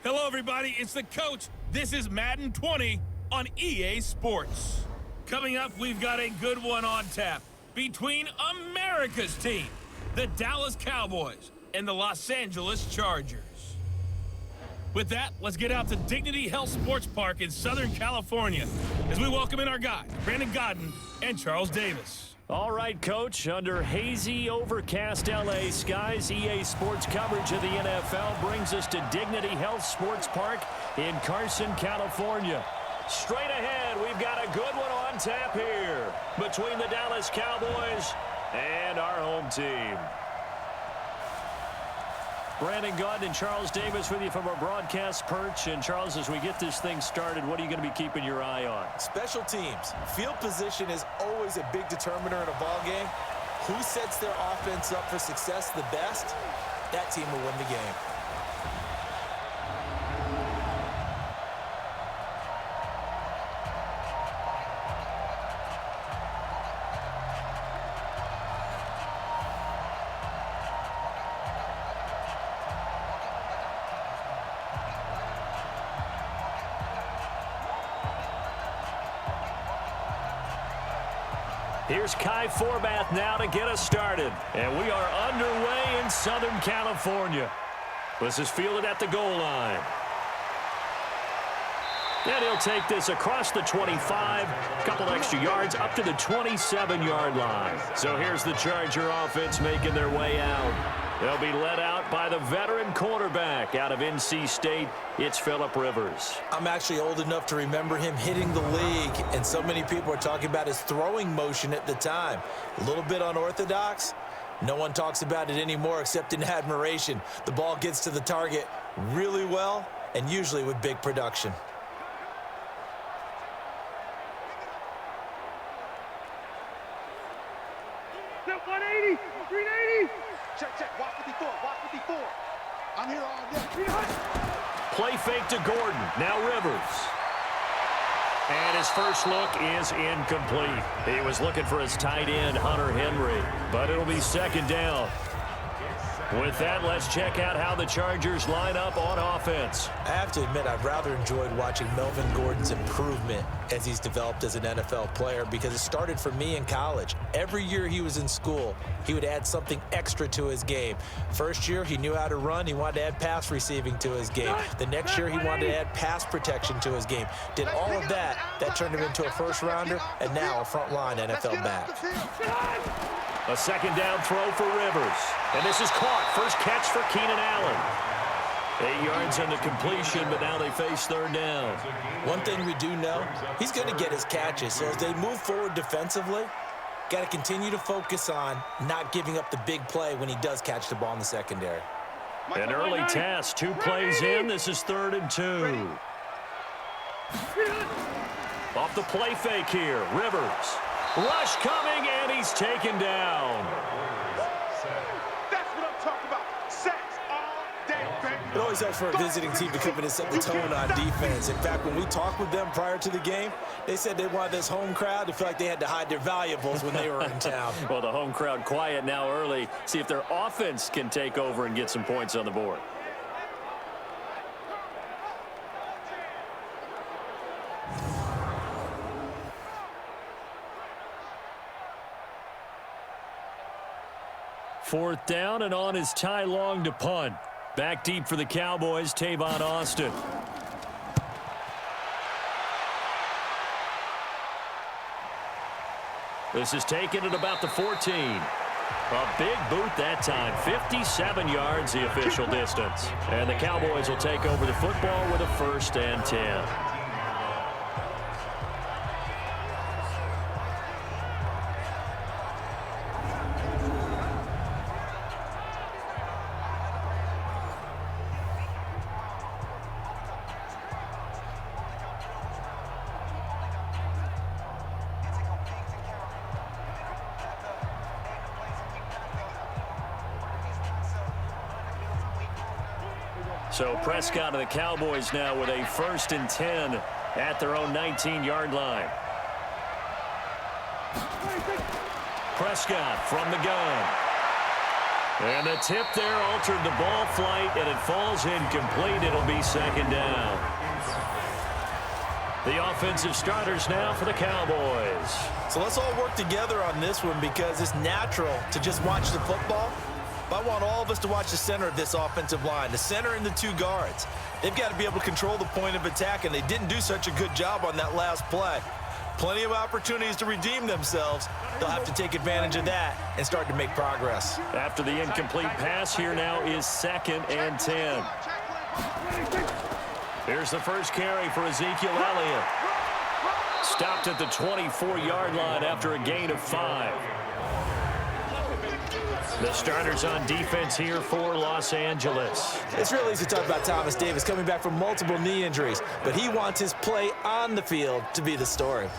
Hello, everybody. It's the coach. This is Madden 20 on EA Sports. Coming up, we've got a good one on tap between America's team, the Dallas Cowboys, and the Los Angeles Chargers. With that, let's get out to Dignity Health Sports Park in Southern California as we welcome in our guys, Brandon Godden and Charles Davis. All right, Coach, under hazy, overcast L.A. skies, EA Sports coverage of the NFL brings us to Dignity Health Sports Park in Carson, California. Straight ahead, we've got a good one on tap here between the Dallas Cowboys and our home team. Brandon Godden and Charles Davis with you from our broadcast perch. And, Charles, as we get this thing started, what are you going to be keeping your eye on? Special teams. Field position is always a big determiner in a ball game. Who sets their offense up for success the best, that team will win the game. Here's Kai Forbath now to get us started. And we are underway in Southern California. This is fielded at the goal line. And he'll take this across the 25, a couple extra yards up to the 27-yard line. So here's the Charger offense making their way out. They'll be led out by the veteran quarterback out of NC State. It's Phillip Rivers. I'm actually old enough to remember him hitting the league, and so many people are talking about his throwing motion at the time. A little bit unorthodox. No one talks about it anymore except in admiration. The ball gets to the target really well and usually with big production. Step 180, 380. Check, walk 54, walk 54. I'm here all day. Play fake to Gordon, now Rivers. And his first look is incomplete. He was looking for his tight end, Hunter Henry, but it'll be second down. With that, let's check out how the Chargers line up on offense. I have to admit, I've rather enjoyed watching Melvin Gordon's improvement as he's developed as an NFL player because it started for me in college. Every year he was in school, he would add something extra to his game. First year, he knew how to run. He wanted to add pass receiving to his game. The next year, he wanted to add pass protection to his game. Did all of that. That turned him into a first-rounder and now a front-line NFL back. A second down throw for Rivers. And this is caught. First catch for Keenan Allen. 8 yards on the completion, but now they face third down. One thing we do know, he's going to get his catches. So as they move forward defensively, got to continue to focus on not giving up the big play when he does catch the ball in the secondary. An early test. 2 plays in. This is 3rd and 2. Off the play fake here. Rivers. Rush coming, and he's taken down. That's what I'm talking about. Sacks all day, baby. It always helps for a visiting team to come in and set the tone on defense. In fact, when we talked with them prior to the game, they said they wanted this home crowd to feel like they had to hide their valuables when they were in town. Well, the home crowd quiet now early. See if their offense can take over and get some points on the board. Fourth down, and on is Ty Long to punt. Back deep for the Cowboys, Tavon Austin. This is taken at about the 14. A big boot that time. 57 yards the official distance. And the Cowboys will take over the football with a 1st and 10. So Prescott of the Cowboys now with a 1st and 10 at their own 19-yard line. Prescott from the gun. And the tip there altered the ball flight, and it falls incomplete. It'll be second down. The offensive starters now for the Cowboys. So let's all work together on this one because it's natural to just watch the football. But I want all of us to watch the center of this offensive line, the center and the two guards. They've got to be able to control the point of attack, and they didn't do such a good job on that last play. Plenty of opportunities to redeem themselves. They'll have to take advantage of that and start to make progress. After the incomplete pass, here now is 2nd and 10. Here's the first carry for Ezekiel Elliott. Stopped at the 24-yard line after a gain of 5. The starters on defense here for Los Angeles. It's real easy to talk about Thomas Davis coming back from multiple knee injuries, but he wants his play on the field to be the story.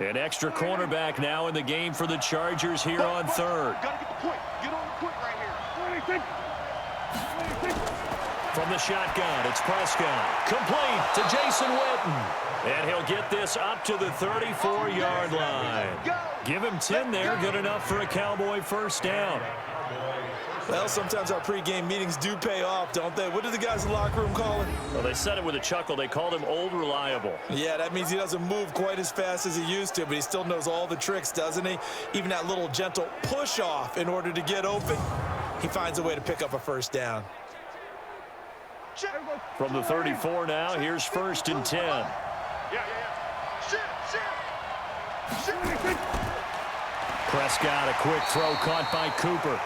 An extra cornerback now in the game for the Chargers here on 3rd. Gotta get the point. Get on the point right here. From the shotgun, it's Prescott. Complete to Jason Witten. And he'll get this up to the 34-yard line. Give him 10 there. Good enough for a Cowboy first down. Well, sometimes our pregame meetings do pay off, don't they? What do the guys in the locker room call him? Well, they said it with a chuckle. They called him Old Reliable. Yeah, that means he doesn't move quite as fast as he used to, but he still knows all the tricks, doesn't he? Even that little gentle push-off in order to get open, he finds a way to pick up a first down. From the 34 now, here's 1st and 10. Prescott, a quick throw caught by Cooper.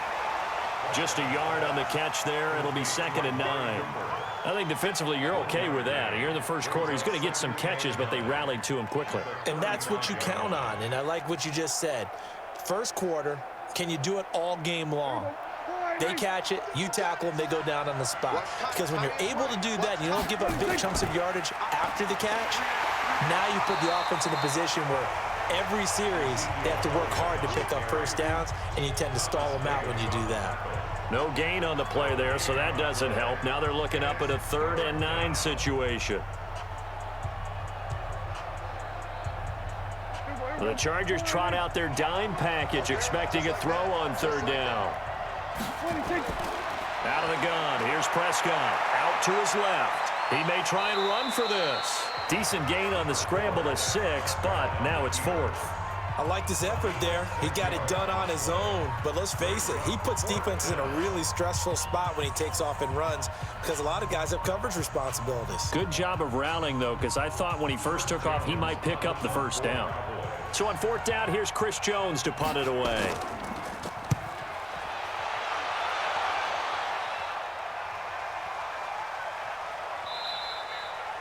Just a yard on the catch there. It'll be 2nd and 9. I think defensively you're okay with that. Here in the first quarter, he's going to get some catches, but they rallied to him quickly. And that's what you count on, and I like what you just said. First quarter, can you do it all game long? They catch it, you tackle them, they go down on the spot. Because when you're able to do that and you don't give up big chunks of yardage after the catch, now you put the offense in a position where every series they have to work hard to pick up first downs, and you tend to stall them out when you do that. No gain on the play there, so that doesn't help. Now they're looking up at a 3rd and 9 situation. The Chargers trot out their dime package, expecting a throw on 3rd down. Out of the gun, here's Prescott. Out to his left. He may try and run for this. Decent gain on the scramble to 6, but now it's 4th. I like this effort there. He got it done on his own, but let's face it, he puts defenses in a really stressful spot when he takes off and runs because a lot of guys have coverage responsibilities. Good job of rallying, though, because I thought when he first took off, he might pick up the first down. So on 4th down, here's Chris Jones to punt it away.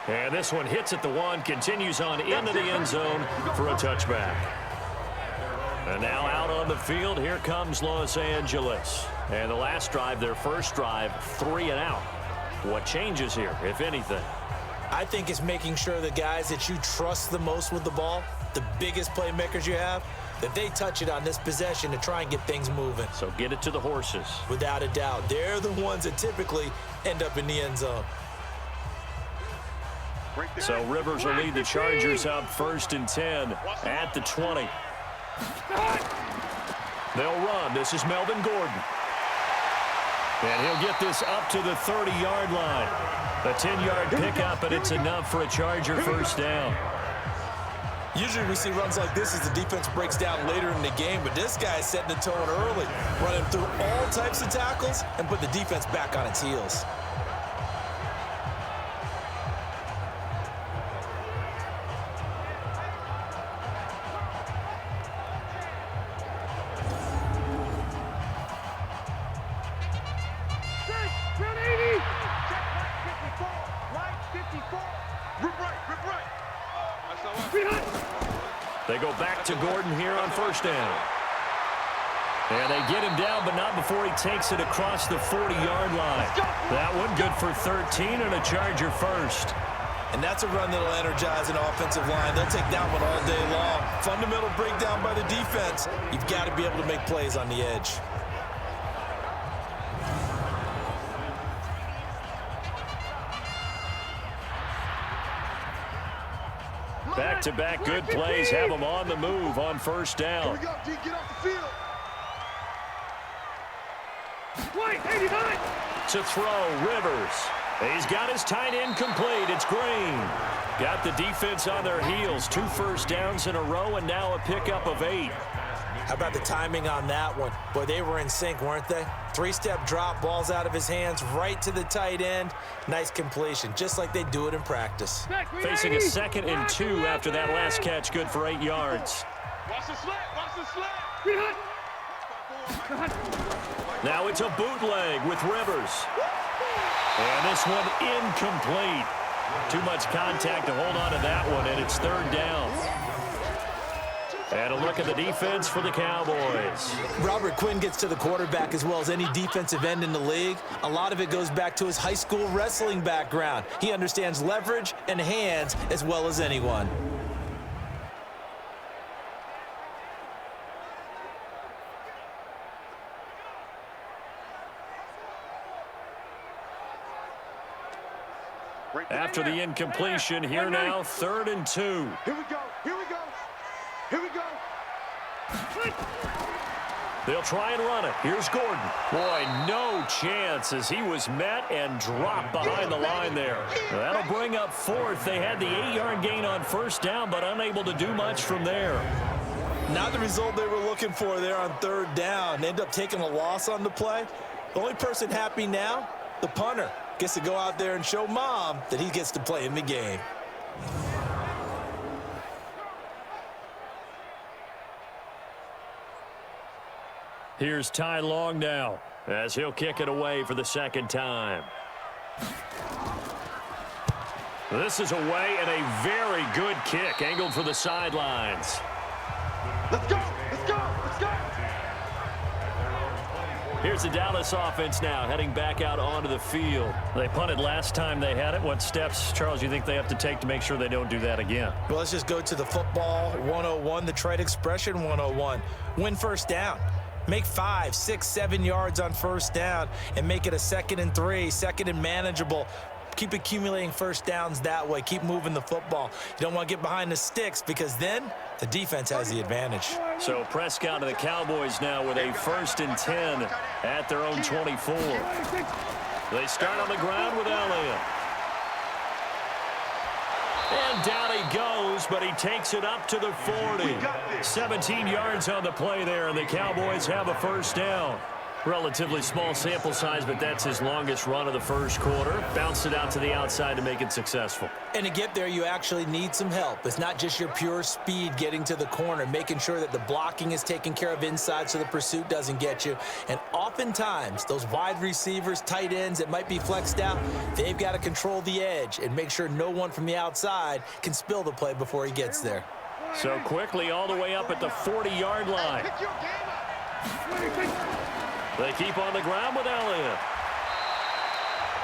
And this one hits at the 1, continues on into the end zone for a touchback. And now out on the field, here comes Los Angeles. And the last drive, their first drive, 3 and out. What changes here, if anything? I think it's making sure the guys that you trust the most with the ball, the biggest playmakers you have, that they touch it on this possession to try and get things moving. So get it to the horses. Without a doubt. They're the ones that typically end up in the end zone. So Rivers will lead the Chargers up 1st and 10 at the 20. They'll run. This is Melvin Gordon. And he'll get this up to the 30-yard line. A 10-yard pickup, and it's enough for a Charger first down. Usually we see runs like this as the defense breaks down later in the game, but this guy is setting the tone early, running through all types of tackles and put the defense back on its heels. They go back to Gordon here on first down. And they get him down, but not before he takes it across the 40-yard line. That one good for 13 and a Charger first. And that's a run that'll energize an offensive line. They'll take that one all day long. Fundamental breakdown by the defense. You've got to be able to make plays on the edge. Back-to-back good plays have them on the move on first down. Here we go, D. Get off the field. To throw, Rivers. He's got his tight end complete. It's Green. Got the defense on their heels. 2 first downs in a row and now a pickup of 8. How about the timing on that one? Boy, they were in sync, weren't they? 3-step drop, balls out of his hands, right to the tight end. Nice completion, just like they do it in practice. Facing a 2nd and 2 after that last catch, good for 8 yards. Watch the slant, watch the slant. Now it's a bootleg with Rivers. And this one incomplete. Too much contact to hold on to that one, and it's 3rd down. And a look at the defense for the Cowboys. Robert Quinn gets to the quarterback as well as any defensive end in the league. A lot of it goes back to his high school wrestling background. He understands leverage and hands as well as anyone. After the incompletion, here now, 3rd and 2. Here we go, here we go, here we go. They'll try and run it. Here's Gordon. Boy, no chance as he was met and dropped behind the line there. That'll bring up 4th. They had the 8-yard gain on first down, but unable to do much from there. Not the result they were looking for there on 3rd down. They end up taking a loss on the play. The only person happy now, the punter. Gets to go out there and show Mom that he gets to play in the game. Here's Ty Long now as he'll kick it away for the 2nd time. This is away and a very good kick angled for the sidelines. Let's go, let's go, let's go. Here's the Dallas offense now heading back out onto the field. They punted last time they had it. What steps, Charles, you think they have to take to make sure they don't do that again? Well, let's just go to the football 101, the trade expression 101. Win first down. Make 5, 6, 7 yards on first down and make it a 2nd and 3, 2nd and manageable. Keep accumulating first downs that way. Keep moving the football. You don't want to get behind the sticks because then the defense has the advantage. So Prescott and the Cowboys now with a 1st and 10 at their own 24. They start on the ground with Elliott. And down he goes, but he takes it up to the 40. 17 yards on the play there, and the Cowboys have a first down. Relatively small sample size, but that's his longest run of the first quarter. Bounced it out to the outside to make it successful. And to get there, you actually need some help. It's not just your pure speed getting to the corner, making sure that the blocking is taken care of inside so the pursuit doesn't get you. And oftentimes, those wide receivers, tight ends that might be flexed out, they've got to control the edge and make sure no one from the outside can spill the play before he gets there. So quickly all the way up at the 40-yard line. They keep on the ground with Elliott.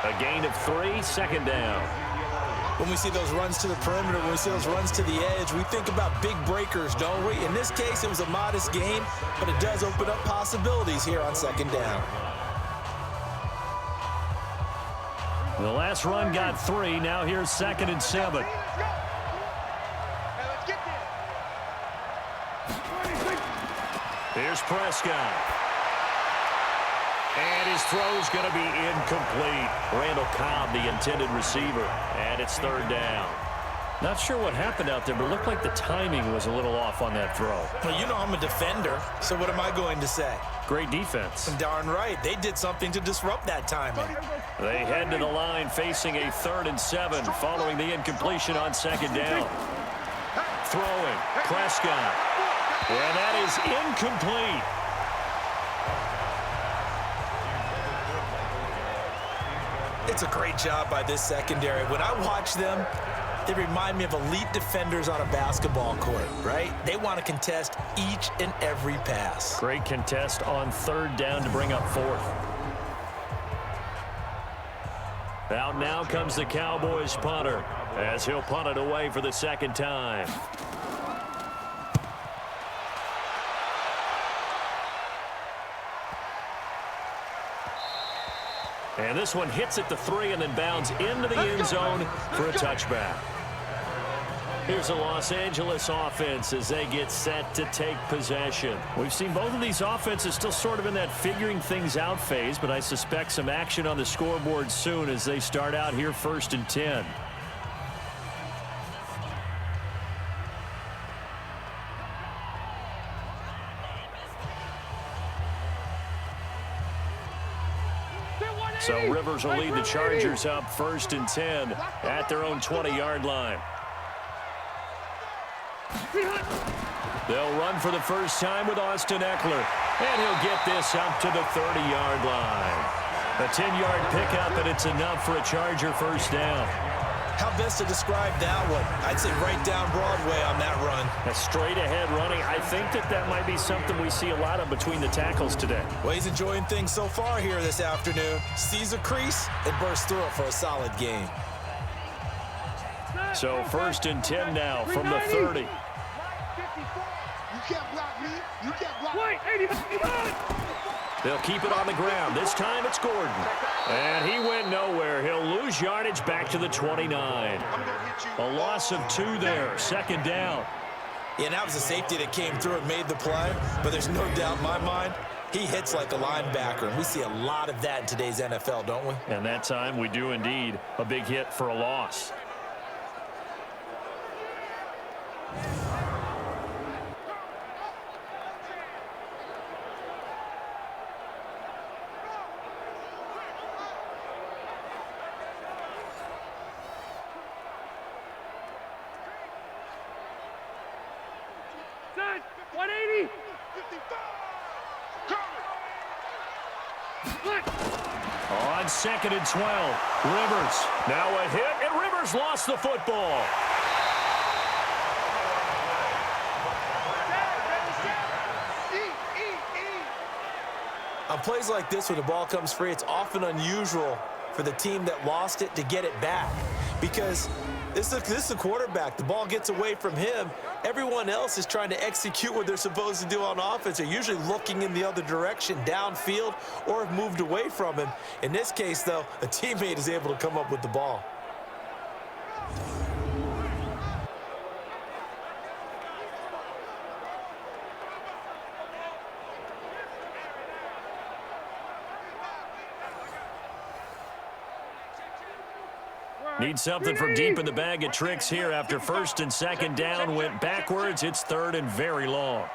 A gain of 3, 2nd down. When we see those runs to the perimeter, when we see those runs to the edge, we think about big breakers, don't we? In this case, it was a modest gain, but it does open up possibilities here on 2nd down. The last run got 3. Now here's 2nd and 7. Here's Prescott. And his throw's going to be incomplete. Randall Cobb, the intended receiver. And it's 3rd down. Not sure what happened out there, but it looked like the timing was a little off on that throw. Well, you know I'm a defender, so what am I going to say? Great defense. Darn right. They did something to disrupt that timing. They head to the line facing a 3rd and 7 following the incompletion on 2nd down. Throwing. Prescott. And that is incomplete. It's a great job by this secondary. When I watch them, they remind me of elite defenders on a basketball court, right? They want to contest each and every pass. Great contest on 3rd down to bring up 4th. Out now comes the Cowboys punter as he'll punt it away for the 2nd time. And this one hits at the 3 and then bounds into the end zone for a touchback. Here's a Los Angeles offense as they get set to take possession. We've seen both of these offenses still sort of in that figuring things out phase, but I suspect some action on the scoreboard soon as they start out here 1st and 10. So Rivers will lead the Chargers up 1st and 10 at their own 20-yard line. They'll run for the first time with Austin Eckler, and he'll get this up to the 30-yard line. A 10-yard pickup, and it's enough for a Charger first down. How best to describe that one? I'd say right down Broadway on that run. A straight-ahead running. I think that might be something we see a lot of between the tackles today. Well, he's enjoying things so far here this afternoon. Sees a crease and bursts through it for a solid gain. So 1st and 10 now from the 30. You can't block me. You can't block me. They'll keep it on the ground. This time it's Gordon. And he went nowhere. He'll lose yardage back to the 29. A loss of 2 there. 2nd down. Yeah, and that was a safety that came through and made the play. But there's no doubt in my mind, he hits like a linebacker. And we see a lot of that in today's NFL, don't we? And that time we do indeed. A big hit for a loss. On 2nd and 12, Rivers. Now a hit, and Rivers lost the football. On plays like this where the ball comes free, it's often unusual for the team that lost it to get it back. Because this is a quarterback. The ball gets away from him. Everyone else is trying to execute what they're supposed to do on offense. They're usually looking in the other direction, downfield, or have moved away from him. In this case, though, a teammate is able to come up with the ball. Need something from deep in the bag of tricks here after 1st and 2nd down. Went backwards. It's 3rd and very long.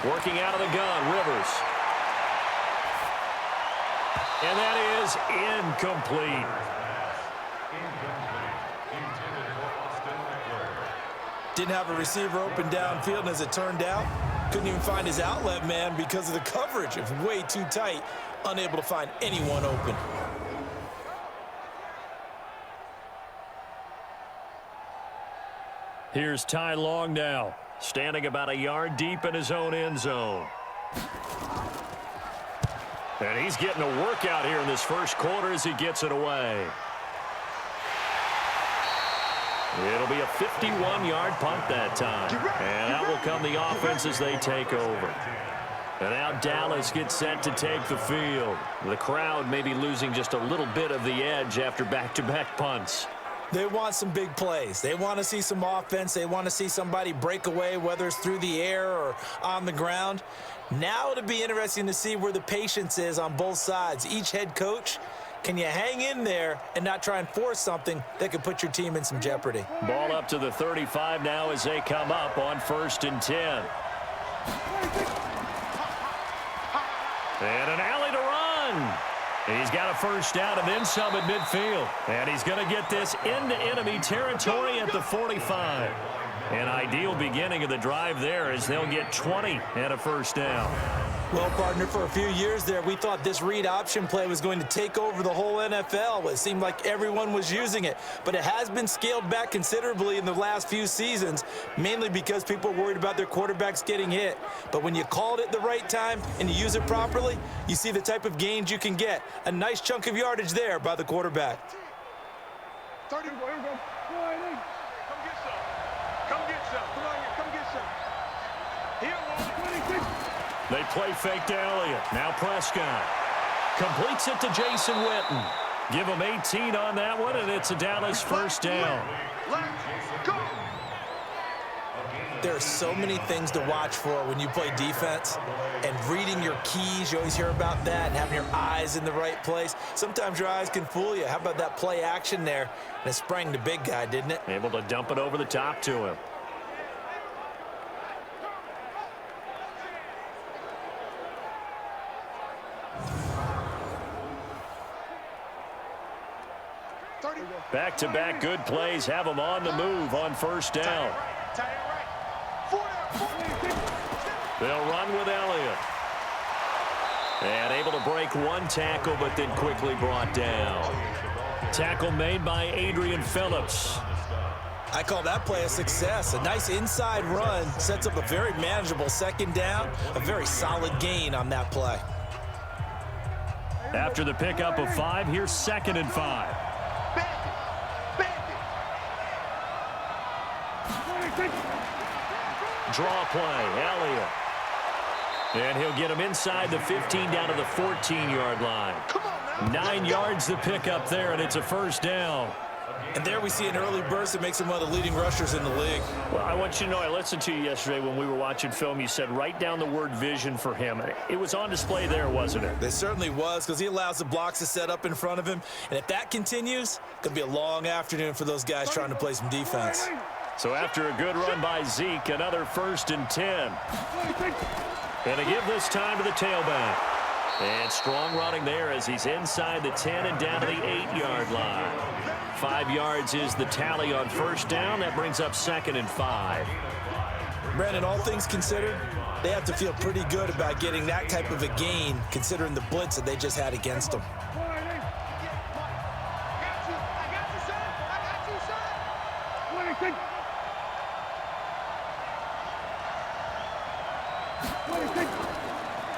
Working out of the gun, Rivers. And that is incomplete. Didn't have a receiver open downfield, and as it turned out, couldn't even find his outlet man because of the coverage. It was way too tight, unable to find anyone open. Here's Ty Long now, standing about a yard deep in his own end zone. And he's getting a workout here in this first quarter as he gets it away. It'll be a 51-yard punt that time. And out will come the offense as they take over. And now Dallas gets set to take the field. The crowd may be losing just a little bit of the edge after back-to-back punts. They want some big plays. They want to see some offense. They want to see somebody break away, whether it's through the air or on the ground. Now it'll be interesting to see where the patience is on both sides. Each head coach, can you hang in there and not try and force something that could put your team in some jeopardy? Ball up to the 35 now as they come up on 1st and 10. And an alley to run. He's got a first down and then some at midfield. And he's going to get this into enemy territory at the 45. An ideal beginning of the drive there as they'll get 20 and a first down. Well, partner, for a few years there, we thought this read option play was going to take over the whole NFL. It seemed like everyone was using it, but it has been scaled back considerably in the last few seasons, mainly because people are worried about their quarterbacks getting hit. But when you call it at the right time and you use it properly, you see the type of gains you can get. A nice chunk of yardage there by the quarterback. 30, come get some. Come get some. Come on here, come get some. Here, 26. They play fake to Elliott. Now Prescott completes it to Jason Witten. Give him 18 on that one, and it's a Dallas first down. There are so many things to watch for when you play defense, and reading your keys, you always hear about that, and having your eyes in the right place. Sometimes your eyes can fool you. How about that play action there? And it sprang the big guy, didn't it? Able to dump it over the top to him. Back-to-back good plays have them on the move on first down. They'll run with Elliott. And able to break one tackle, but then quickly brought down. Tackle made by Adrian Phillips. I call that play a success. A nice inside run sets up a very manageable second down. A very solid gain on that play. After the pickup of 5, here's 2nd and 5. Draw play, Elliott. And he'll get him inside the 15 down to the 14-yard line. 9 yards to pick up there, and it's a first down. And there we see an early burst that makes him one of the leading rushers in the league. Well, I want you to know, I listened to you yesterday when we were watching film. You said write down the word vision for him. It was on display there, wasn't it? It certainly was, because he allows the blocks to set up in front of him. And if that continues, it could be a long afternoon for those guys trying to play some defense. So after a good run by Zeke, another 1st and 10. And to give this time to the tailback. And strong running there as he's inside the 10 and down to the 8-yard line. 5 yards is the tally on first down. That brings up 2nd and 5. Brandon, all things considered, they have to feel pretty good about getting that type of a gain, considering the blitz that they just had against them.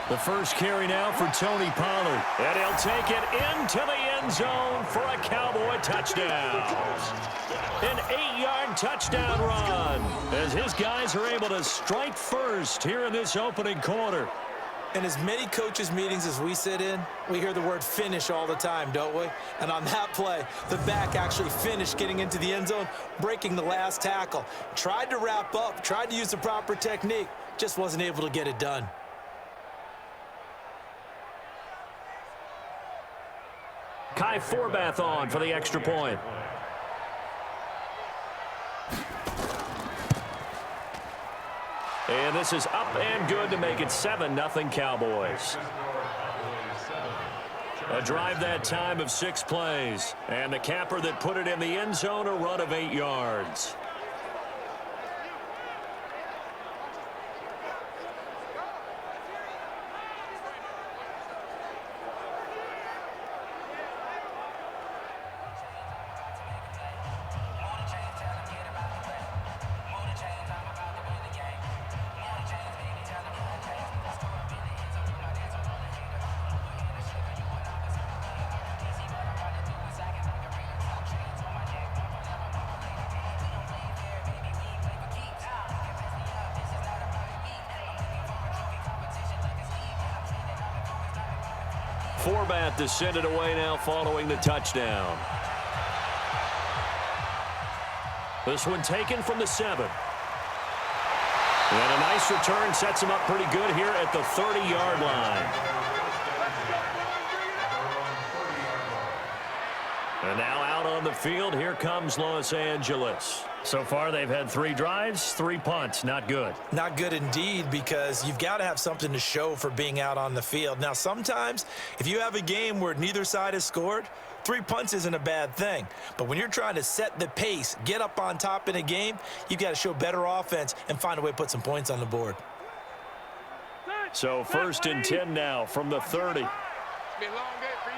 The first carry now for Tony Pollard. And he'll take it into the end zone for a Cowboy touchdown. An 8-yard touchdown run as his guys are able to strike first here in this opening quarter. In as many coaches' meetings as we sit in, we hear the word finish all the time, don't we? And on that play, the back actually finished getting into the end zone, breaking the last tackle. Tried to wrap up, tried to use the proper technique, just wasn't able to get it done. Kai Forbath on for the extra point. And this is up and good to make it 7-0 Cowboys. A drive that time of 6 plays. And the capper that put it in the end zone, a run of 8 yards. Forbath descended away now following the touchdown. This one taken from the 7. And a nice return sets him up pretty good here at the 30-yard line. And now out on the field, here comes Los Angeles. So far, they've had 3 drives, 3 punts. Not good. Not good indeed, because you've got to have something to show for being out on the field. Now, sometimes, if you have a game where neither side has scored, 3 punts isn't a bad thing. But when you're trying to set the pace, get up on top in a game, you've got to show better offense and find a way to put some points on the board. So 1st and 10 now from the 30. It's been a long day for you.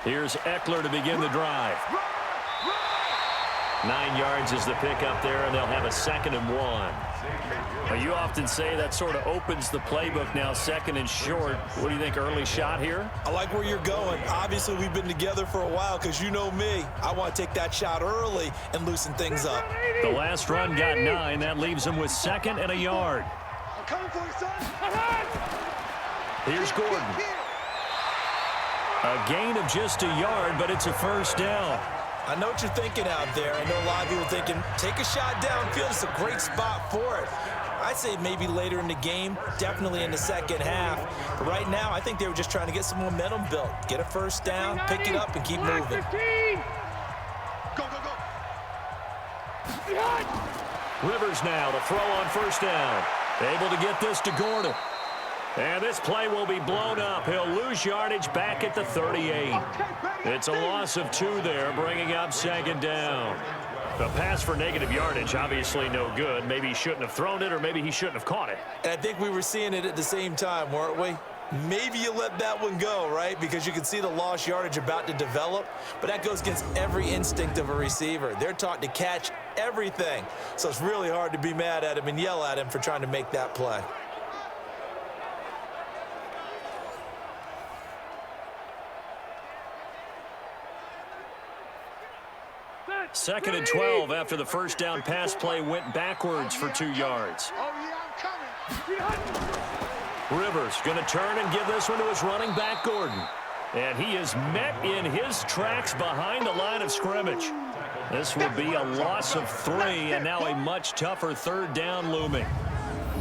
Here's Eckler to begin the drive. 9 yards is the pickup there, and they'll have a 2nd and 1. Well, you often say that sort of opens the playbook now, 2nd and short. What do you think, early shot here? I like where you're going. Obviously, we've been together for a while, because you know me. I want to take that shot early and loosen things up. The last run got 9. That leaves him with 2nd and a yard. I'm coming for you, son. Here's Gordon. A gain of just a yard, but it's a first down. I know what you're thinking out there. I know a lot of people are thinking, take a shot downfield. It's a great spot for it. I'd say maybe later in the game, definitely in the second half. But right now, I think they were just trying to get some momentum built. Get a first down, pick it up, and keep moving. Go, go, go. Rivers now to throw on first down. Able to get this to Gordon. And this play will be blown up. He'll lose yardage back at the 38. It's a loss of 2 there, bringing up second down. A pass for negative yardage, obviously no good. Maybe he shouldn't have thrown it, or maybe he shouldn't have caught it. And I think we were seeing it at the same time, weren't we? Maybe you let that one go, right? Because you can see the lost yardage about to develop. But that goes against every instinct of a receiver. They're taught to catch everything. So it's really hard to be mad at him and yell at him for trying to make that play. Second and 12 after the first down pass play went backwards for 2 yards. Oh, yeah, I'm coming. Rivers going to turn and give this one to his running back, Gordon. And he is met in his tracks behind the line of scrimmage. This will be a loss of 3, and now a much tougher third down looming.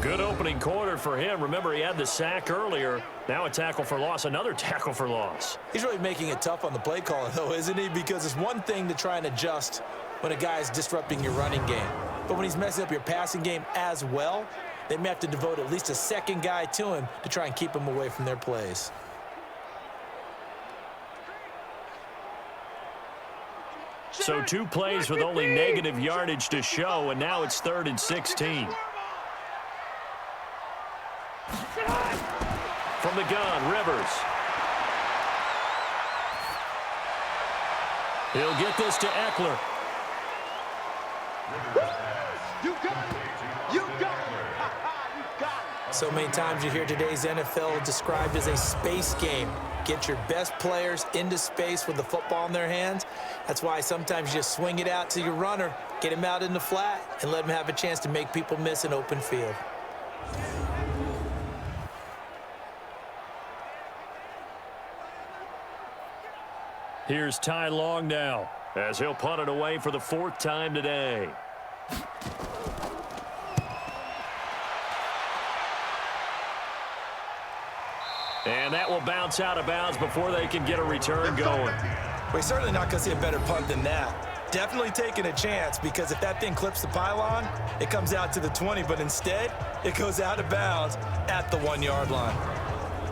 Good opening quarter for him. Remember, he had the sack earlier. Now a tackle for loss, another tackle for loss. He's really making it tough on the play calling, though, isn't he? Because it's one thing to try and adjust when a guy is disrupting your running game. But when he's messing up your passing game as well, they may have to devote at least a second guy to him to try and keep him away from their plays. So 2 plays with only negative yardage to show, and now it's 3rd and 16. From the gun, Rivers. He'll get this to Eckler. You got it. You got it. You got it. So many times you hear today's NFL described as a space game. Get your best players into space with the football in their hands. That's why sometimes you just swing it out to your runner, get him out in the flat, and let him have a chance to make people miss an open field. Here's Ty Long now, as he'll punt it away for the 4th time today. And that will bounce out of bounds before they can get a return going. We're certainly not going to see a better punt than that. Definitely taking a chance, because if that thing clips the pylon, it comes out to the 20, but instead, it goes out of bounds at the 1-yard line.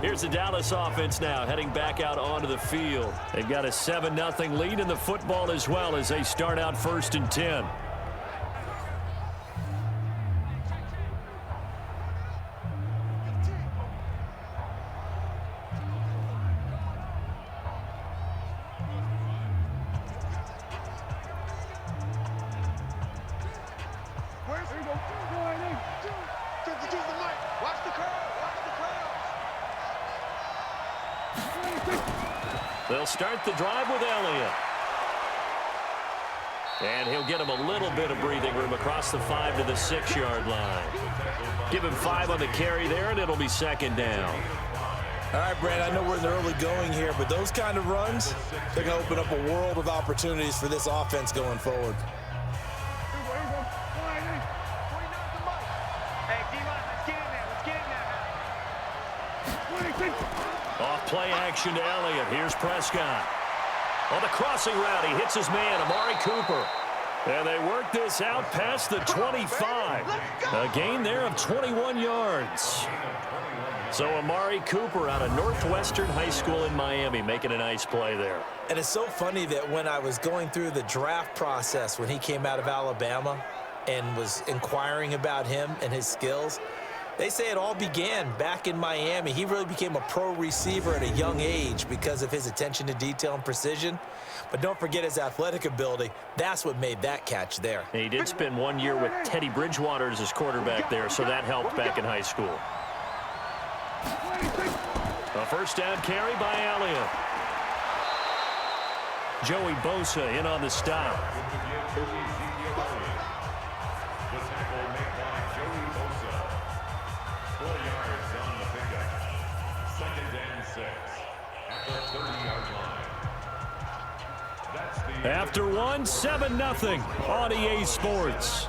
Here's the Dallas offense now, heading back out onto the field. They've got a 7-0 lead in the football as well as they start out 1st and 10. They'll start the drive with Elliott. And he'll get him a little bit of breathing room across the 5 to the 6-yard line. Give him 5 on the carry there, and it'll be 2nd down. All right, Brad, I know we're in the early going here, but those kind of runs, they're going to open up a world of opportunities for this offense going forward. Off play action to Elliott. Here's Prescott. On the crossing route, he hits his man, Amari Cooper. And they work this out past the 25. A gain there of 21 yards. So Amari Cooper out of Northwestern High School in Miami making a nice play there. And it's so funny that when I was going through the draft process when he came out of Alabama and was inquiring about him and his skills, they say it all began back in Miami. He really became a pro receiver at a young age because of his attention to detail and precision. But don't forget his athletic ability. That's what made that catch there. And he did spend 1 year with Teddy Bridgewater as his quarterback there, so that helped back in high school. A first down carry by Elliott. Joey Bosa in on the stop. After one, 7-0 on EA Sports.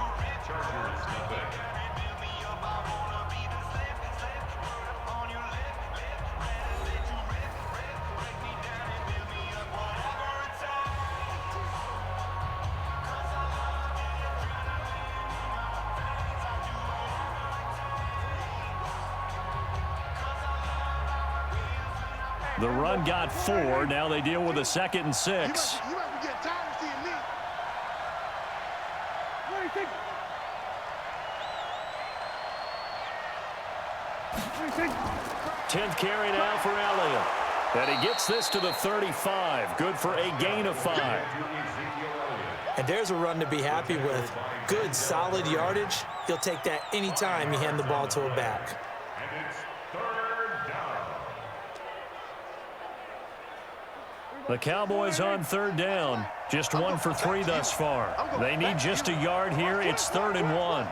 The run got 4. Now they deal with a 2nd and 6. 10th carry now for Elliott. And he gets this to the 35. Good for a gain of 5. And there's a run to be happy with. Good, solid yardage. He'll take that anytime you hand the ball to a back. The Cowboys on 3rd down. Just 1 for 3 thus far. They need just a yard here. It's 3rd and 1.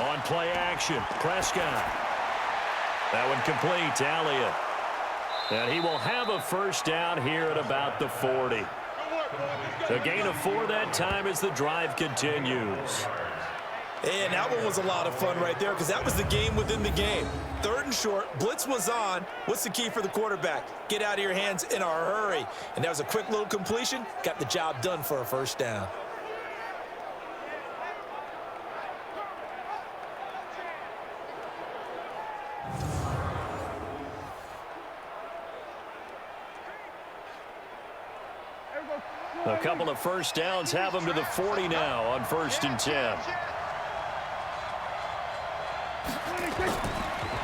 On play action, Prescott. That one complete to Elliott. And he will have a 1st down here at about the 40. A gain of 4 that time as the drive continues. And that one was a lot of fun right there because that was the game within the game. 3rd and short, blitz was on. What's the key for the quarterback? Get out of your hands in a hurry. And that was a quick little completion. Got the job done for a 1st down. A couple of 1st downs have them to the 40 now on 1st and 10.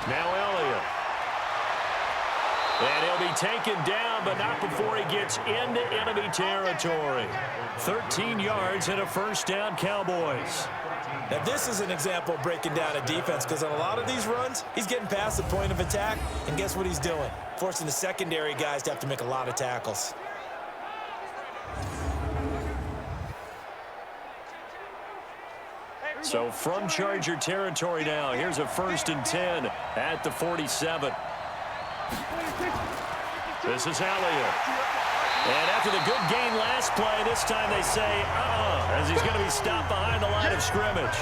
Now Elliott. And he'll be taken down, but not before he gets into enemy territory. 13 yards and a 1st down, Cowboys. Now this is an example of breaking down a defense because on a lot of these runs, he's getting past the point of attack, and guess what he's doing? Forcing the secondary guys to have to make a lot of tackles. So from Charger territory now, here's a 1st and 10 at the 47. This is Elliott. And after the good gain last play, this time they say, as he's going to be stopped behind the line of scrimmage.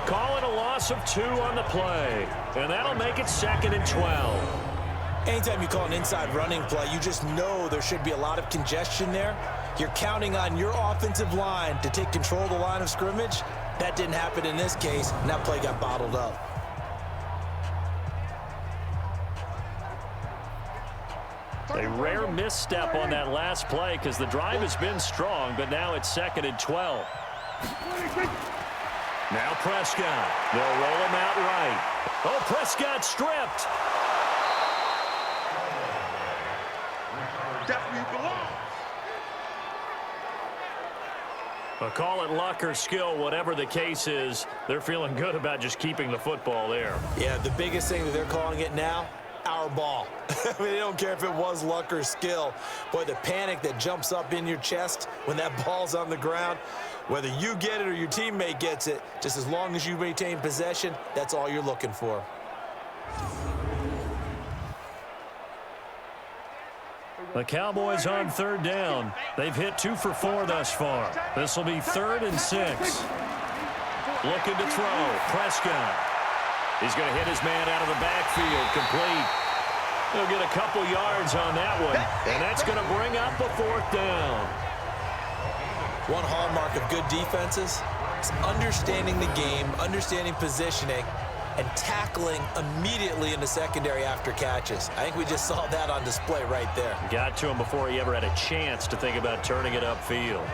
Calling a loss of 2 on the play. And that'll make it 2nd and 12. Anytime you call an inside running play, you just know there should be a lot of congestion there. You're counting on your offensive line to take control of the line of scrimmage. That didn't happen in this case, and that play got bottled up. A rare misstep on that last play because the drive has been strong, but now it's 2nd and 12. Now Prescott. They'll roll him out right. Oh, Prescott stripped. Definitely belongs. But call it luck or skill, whatever the case is, they're feeling good about just keeping the football there. Yeah, the biggest thing that they're calling it now, our ball. I mean, they don't care if it was luck or skill. Boy, the panic that jumps up in your chest when that ball's on the ground, whether you get it or your teammate gets it, just as long as you maintain possession, that's all you're looking for. The Cowboys on 3rd down. They've hit 2 for 4 thus far. This will be 3rd and 6. Looking to throw. Prescott. He's going to hit his man out of the backfield. Complete. He'll get a couple yards on that one. And that's going to bring up a 4th down. One hallmark of good defenses is understanding the game, understanding positioning, and tackling immediately in the secondary after catches. I think we just saw that on display right there. Got to him before he ever had a chance to think about turning it upfield.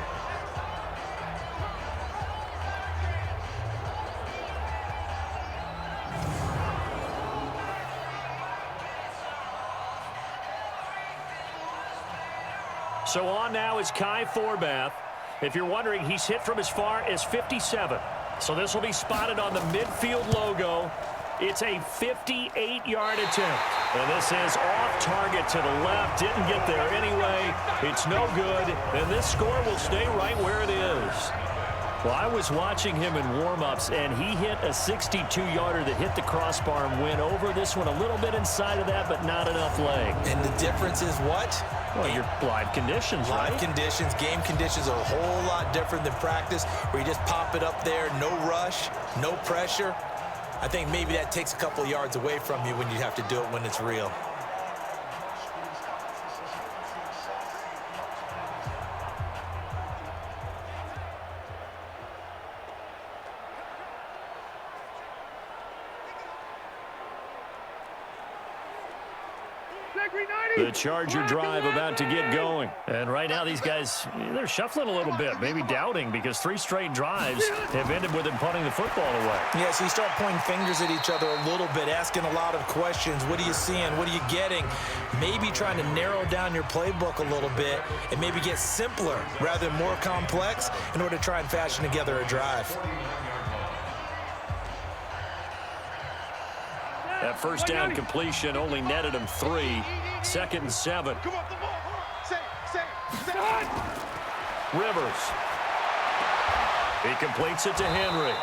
So on now is Kai Forbath. If you're wondering, he's hit from as far as 57. So this will be spotted on the midfield logo. It's a 58-yard attempt. And this is off target to the left. Didn't get there anyway. It's no good. And this score will stay right where it is. Well, I was watching him in warm-ups, and he hit a 62-yarder that hit the crossbar and went over. This one a little bit inside of that, but not enough leg. And the difference is what? Well, your live conditions, right? Live conditions, game conditions are a whole lot different than practice, where you just pop it up there, no rush, no pressure. I think maybe that takes a couple of yards away from you when you have to do it when it's real. The Charger drive about to get going. And right now these guys, they're shuffling a little bit, maybe doubting, because 3 straight drives have ended with them punting the football away. Yeah, so you start pointing fingers at each other a little bit, asking a lot of questions. What are you seeing? What are you getting? Maybe trying to narrow down your playbook a little bit and maybe get simpler rather than more complex in order to try and fashion together a drive. That first down completion only netted him 3. 2nd and 7. Rivers. He completes it to Henry.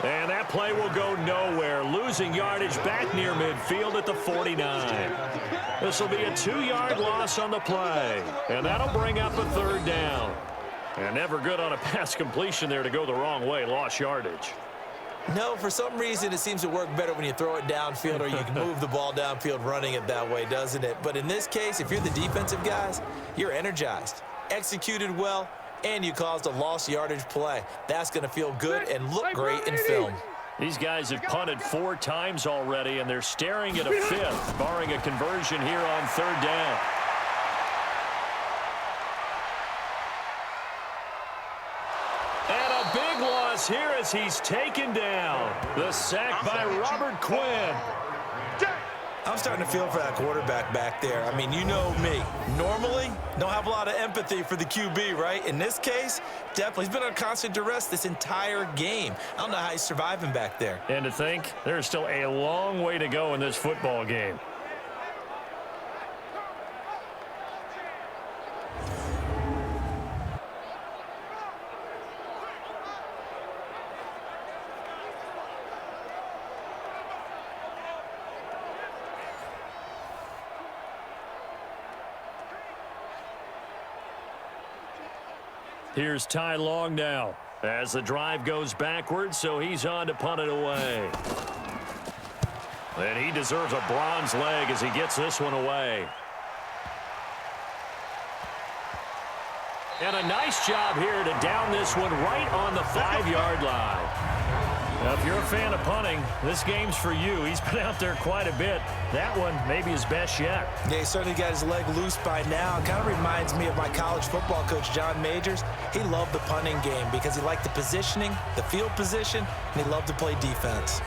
And that play will go nowhere. Losing yardage back near midfield at the 49. This will be a 2-yard loss on the play. And that'll bring up a 3rd down. And never good on a pass completion there to go the wrong way. Lost yardage. No, for some reason, it seems to work better when you throw it downfield or you can move the ball downfield running it that way, doesn't it? But in this case, if you're the defensive guys, you're energized, executed well, and you caused a lost yardage play. That's going to feel good and look great in film. These guys have punted 4 times already, and they're staring at a 5th, barring a conversion here on 3rd down. Here as he's taken down. The sack by Robert Quinn. I'm starting to feel for that quarterback back there. I mean, you know me. Normally, don't have a lot of empathy for the QB, right? In this case, definitely. He's been on constant duress this entire game. I don't know how he's surviving back there. And to think, there's still a long way to go in this football game. Here's Ty Long now as the drive goes backwards, so he's on to punt it away. And he deserves a bronze leg as he gets this one away. And a nice job here to down this one right on the 5-yard line. Now, if you're a fan of punting, this game's for you. He's been out there quite a bit. That one maybe his best yet. Yeah, he certainly got his leg loose by now. It kind of reminds me of my college football coach, John Majors. He loved the punting game because he liked the positioning, the field position, and he loved to play defense.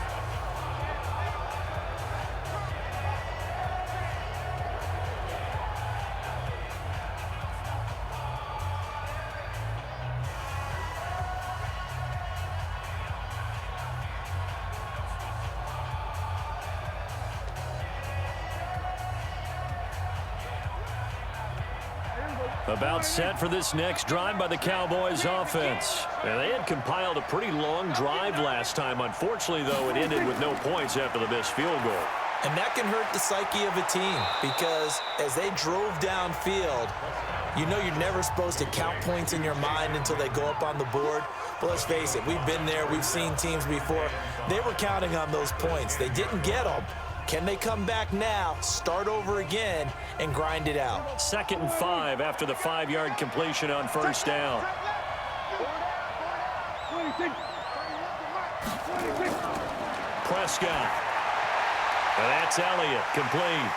About set for this next drive by the Cowboys offense. And they had compiled a pretty long drive last time. Unfortunately, though, it ended with no points after the missed field goal. And that can hurt the psyche of a team because as they drove downfield, you know you're never supposed to count points in your mind until they go up on the board. But let's face it, we've been there. We've seen teams before. They were counting on those points. They didn't get them. Can they come back now, start over again, and grind it out? 2nd and 5 after the 5-yard completion on 1st down. Prescott. And that's Elliott, complete.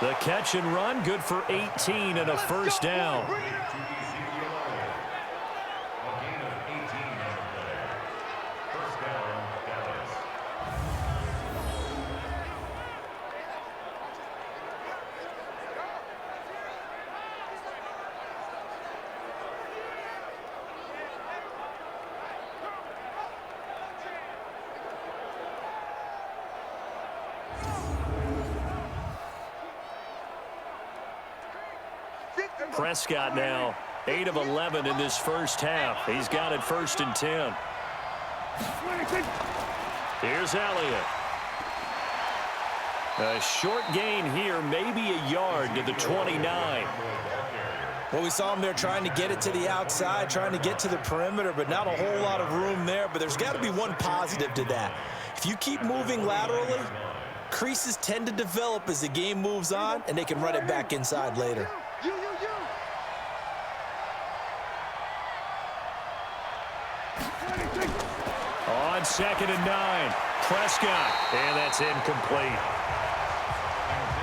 The catch and run, good for 18 and a 1st down. Prescott now 8 of 11 in this first half. He's got it 1st and 10. Here's Elliott. A short gain here, maybe a yard to the 29. Well, we saw him there trying to get it to the outside, trying to get to the perimeter, but not a whole lot of room there. But there's got to be one positive to that. If you keep moving laterally, creases tend to develop as the game moves on, and they can run it back inside later. On 2nd and 9, Prescott, and that's incomplete.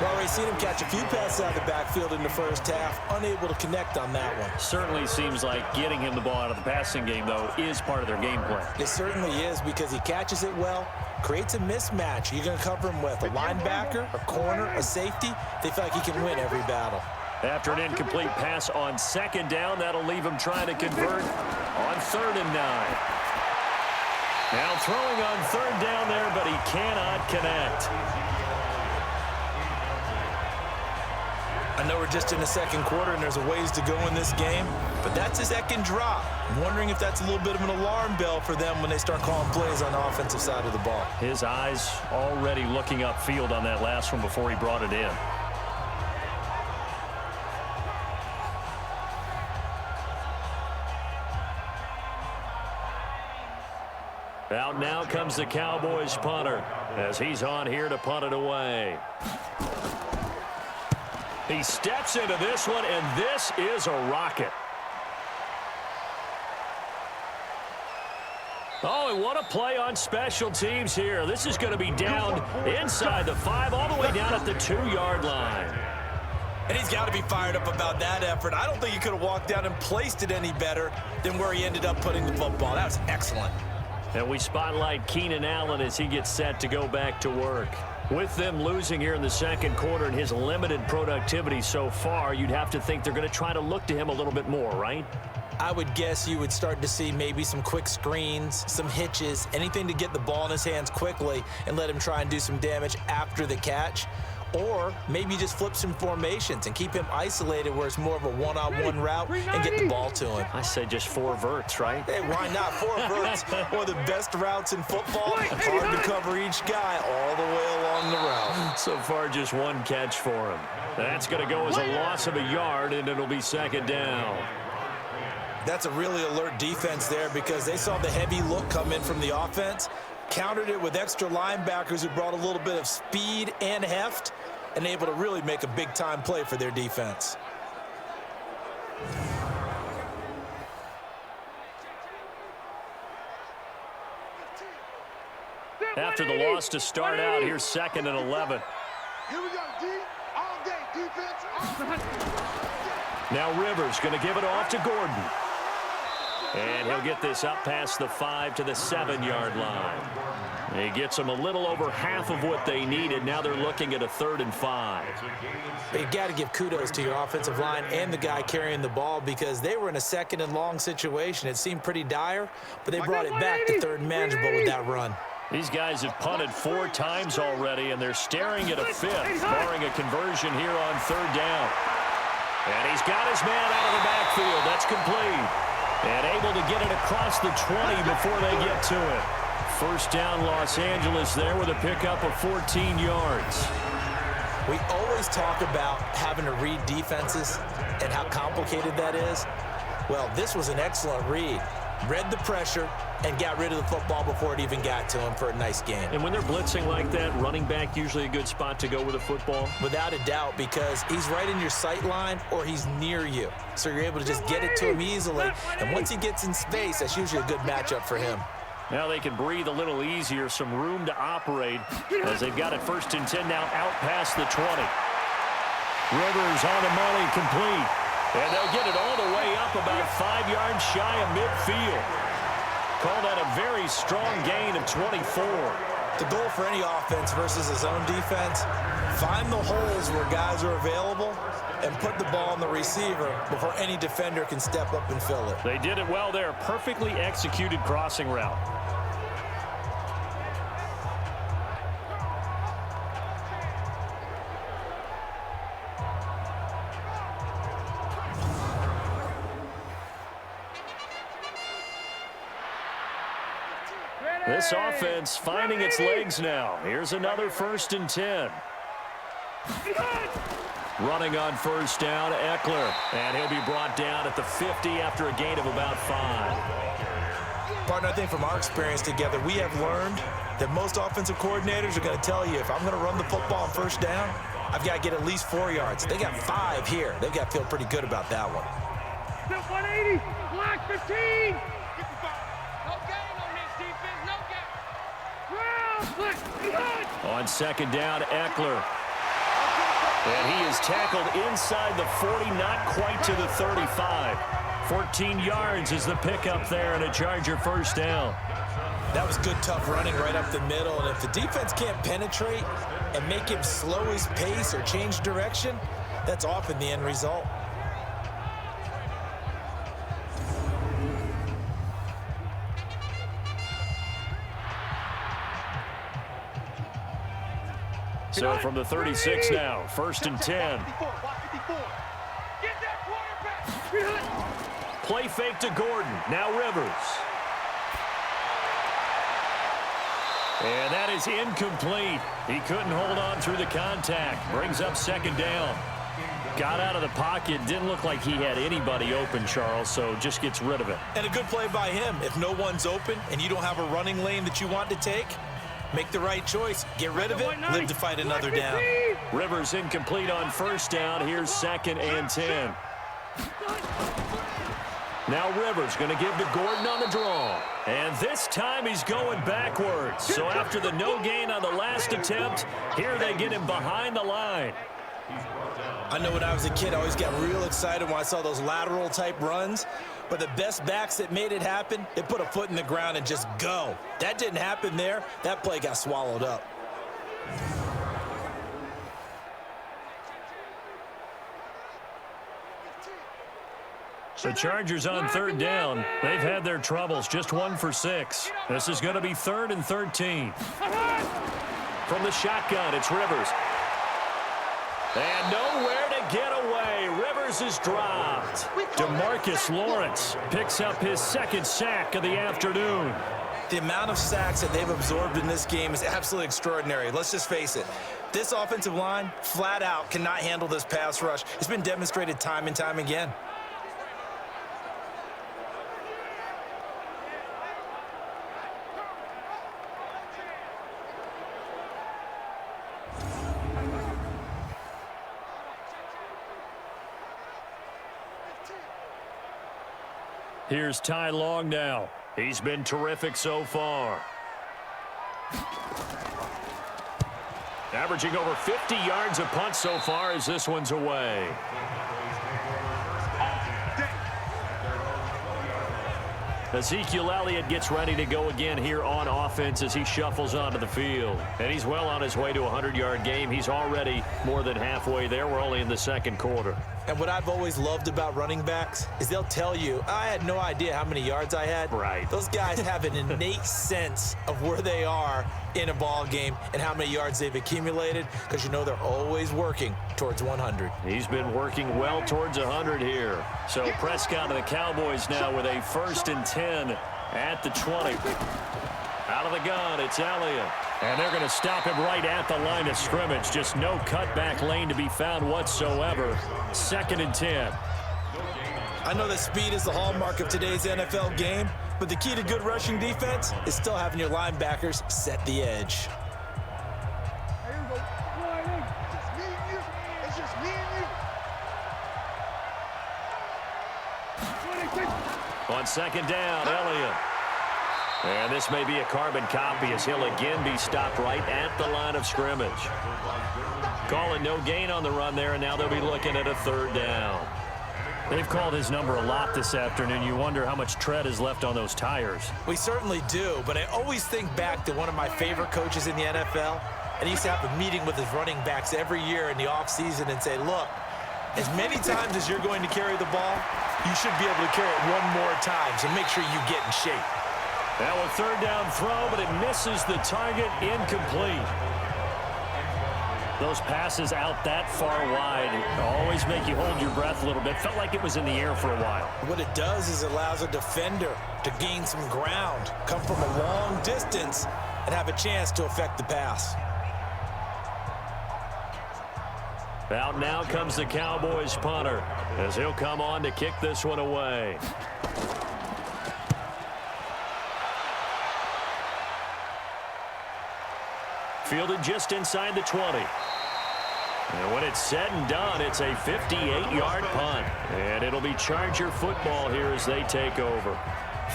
We've already seen him catch a few passes out of the backfield in the first half, unable to connect on that one. Certainly seems like getting him the ball out of the passing game, though, is part of their game plan. It certainly is, because he catches it well, creates a mismatch. You're going to cover him with a linebacker, a corner, a safety. They feel like he can win every battle. After an incomplete pass on 2nd down, that'll leave him trying to convert on 3rd and 9. Now throwing on 3rd down there, but he cannot connect. I know we're just in the second quarter and there's a ways to go in this game, but that's his second drop. I'm wondering if that's a little bit of an alarm bell for them when they start calling plays on the offensive side of the ball. His eyes already looking upfield on that last one before he brought it in. Out now comes the Cowboys punter as he's on here to punt it away. He steps into this one, and this is a rocket. Oh, and what a play on special teams here. This is going to be down inside the 5, all the way down at the 2-yard line. And he's got to be fired up about that effort. I don't think he could have walked down and placed it any better than where he ended up putting the football. That was excellent. And we spotlight Keenan Allen as he gets set to go back to work. With them losing here in the second quarter and his limited productivity so far, you'd have to think they're going to try to look to him a little bit more, right? I would guess you would start to see maybe some quick screens, some hitches, anything to get the ball in his hands quickly and let him try and do some damage after the catch. Or maybe just flip some formations and keep him isolated where it's more of a one-on-one route and get the ball to him. I say just 4 verts, right? Hey, why not? 4 verts, one of the best routes in football. Hard to cover each guy all the way along the route. So far, just 1 catch for him. That's going to go as a loss of a yard, and it'll be 2nd down. That's a really alert defense there because they saw the heavy look come in from the offense, countered it with extra linebackers who brought a little bit of speed and heft, and able to really make a big-time play for their defense. After the loss to start out, here's 2nd and 11. Here we go, D. All day, defense. Now Rivers going to give it off to Gordon. And he'll get this up past the 5 to the 7-yard line. He gets them a little over half of what they needed. Now they're looking at a 3rd and 5. You've got to give kudos to your offensive line and the guy carrying the ball because they were in a 2nd and long situation. It seemed pretty dire, but they brought it back to 3rd and manageable with that run. These guys have punted 4 times already, and they're staring at a 5th, barring a conversion here on 3rd down. And he's got his man out of the backfield. That's complete. And able to get it across the 20 before they get to it. 1st down, Los Angeles there with a pickup of 14 yards. We always talk about having to read defenses and how complicated that is. Well, this was an excellent read. Read the pressure and got rid of the football before it even got to him for a nice game. And when they're blitzing like that, running back usually a good spot to go with a football? Without a doubt, because he's right in your sight line or he's near you. So you're able to just get it to him easily. And once he gets in space, that's usually a good matchup for him. Now they can breathe a little easier, some room to operate as they've got it 1st and 10 now out past the 20. Rivers on the money, complete. And they'll get it all the way up about 5 yards shy of midfield. Call that a very strong gain of 24. The goal for any offense versus his own defense, find the holes where guys are available and put the ball on the receiver before any defender can step up and fill it. They did it well there. Perfectly executed crossing route. This offense finding its legs now. Here's another 1st and 10. Running on first down, Eckler. And he'll be brought down at the 50 after a gain of about 5. Partner, I think from our experience together, we have learned that most offensive coordinators are going to tell you, if I'm going to run the football on first down, I've got to get at least 4 yards. They got 5 here. They've got to feel pretty good about that one. 180, black 15. No gain on this defense, no gain. On second down, Eckler. And he is tackled inside the 40, not quite to the 35. 14 yards is the pickup there, and a Charger first down. That was good, tough running right up the middle. And if the defense can't penetrate and make him slow his pace or change direction, that's often the end result. So from the 36 now, 1st and 10. Play fake to Gordon. Now Rivers. And that is incomplete. He couldn't hold on through the contact. Brings up second down. Got out of the pocket. Didn't look like he had anybody open, Charles, so just gets rid of it. And a good play by him. If no one's open and you don't have a running lane that you want to take, make the right choice. Get rid of it. Live to fight another down. Rivers incomplete on first down. Here's 2nd and 10. Now Rivers going to give to Gordon on the draw. And this time he's going backwards. So after the no gain on the last attempt, here they get him behind the line. I know when I was a kid, I always got real excited when I saw those lateral type runs. But the best backs that made it happen, they put a foot in the ground and just go. That didn't happen there. That play got swallowed up. The Chargers on 3rd down. They've had their troubles, just 1 for 6. This is going to be 3rd and 13. From the shotgun, it's Rivers. And nowhere to get away. Rivers is dropped. DeMarcus Lawrence picks up his 2nd sack of the afternoon. The amount of sacks that they've absorbed in this game is absolutely extraordinary. Let's just face it. This offensive line, flat out, cannot handle this pass rush. It's been demonstrated time and time again. Here's Ty Long now. He's been terrific so far. Averaging over 50 yards a punt so far as this one's away. Ezekiel Elliott gets ready to go again here on offense as he shuffles onto the field. And he's well on his way to a 100-yard game. He's already more than halfway there. We're only in the 2nd quarter. And what I've always loved about running backs is they'll tell you, I had no idea how many yards I had. Right. Those guys have an innate sense of where they are in a ball game and how many yards they've accumulated, because you know they're always working towards 100. He's been working well towards 100 here. So Prescott of the Cowboys now with a 1st and 10 at the 20. Out of the gun, it's Elliott. And they're going to stop him right at the line of scrimmage. Just no cutback lane to be found whatsoever. 2nd and 10. I know that speed is the hallmark of today's NFL game, but the key to good rushing defense is still having your linebackers set the edge. It's just me and you. On 2nd down, Elliott. And this may be a carbon copy as he'll again be stopped right at the line of scrimmage. Calling no gain on the run there, and now they'll be looking at a 3rd down. They've called his number a lot this afternoon. You wonder how much tread is left on those tires. We certainly do, but I always think back to one of my favorite coaches in the NFL, and he used to have a meeting with his running backs every year in the offseason and say, look, as many times as you're going to carry the ball, you should be able to carry it one more time, so make sure you get in shape. Now a 3rd down throw, but it misses the target, incomplete. Those passes out that far wide always make you hold your breath a little bit. Felt like it was in the air for a while. What it does is it allows a defender to gain some ground, come from a long distance, and have a chance to affect the pass. Out now comes the Cowboys punter as he'll come on to kick this one away. Fielded just inside the 20. And when it's said and done, it's a 58-yard punt. And it'll be Charger football here as they take over.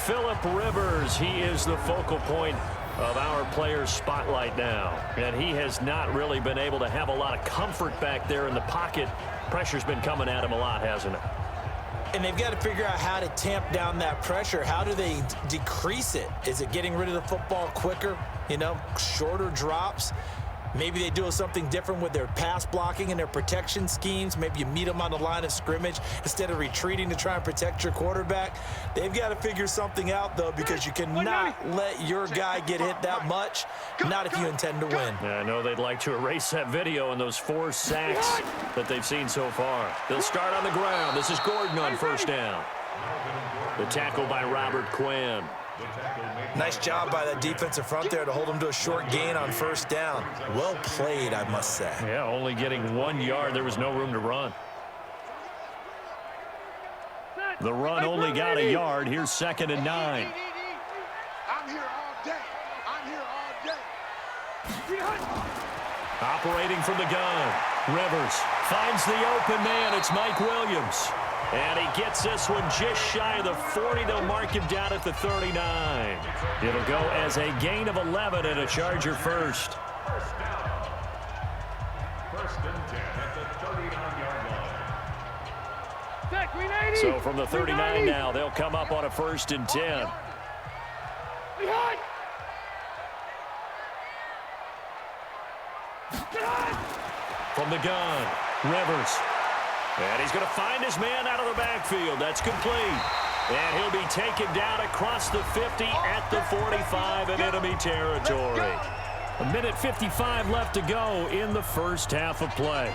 Phillip Rivers, he is the focal point of our player's spotlight now. And he has not really been able to have a lot of comfort back there in the pocket. Pressure's been coming at him a lot, hasn't it? And they've got to figure out how to tamp down that pressure. How do they decrease it? Is it getting rid of the football quicker? You know, shorter drops? Maybe they do something different with their pass blocking and their protection schemes. Maybe you meet them on the line of scrimmage instead of retreating to try and protect your quarterback. They've got to figure something out, though, because you cannot let your guy get hit that much, not if you intend to win. Yeah, I know they'd like to erase that video and those 4 sacks that they've seen so far. They'll start on the ground. This is Gordon on first down. The tackle by Robert Quinn. Nice job by that defensive front there to hold him to a short gain on first down. Well played, I must say. Yeah, only getting 1 yard. There was no room to run. The run only got a yard. Here's 2nd and 9. I'm here all day. I'm here all day. Operating from the gun. Rivers finds the open man. It's Mike Williams. And he gets this one just shy of the 40. They'll mark him down at the 39. It'll go as a gain of 11 and a Charger first. First and 10 at the 39-yard line. So from the 39 now, they'll come up on a 1st and 10. From the gun, Rivers. And he's going to find his man out of the backfield. That's complete. And he'll be taken down across the 50 at the 45 in enemy territory. 1:55 left to go in the first half of play.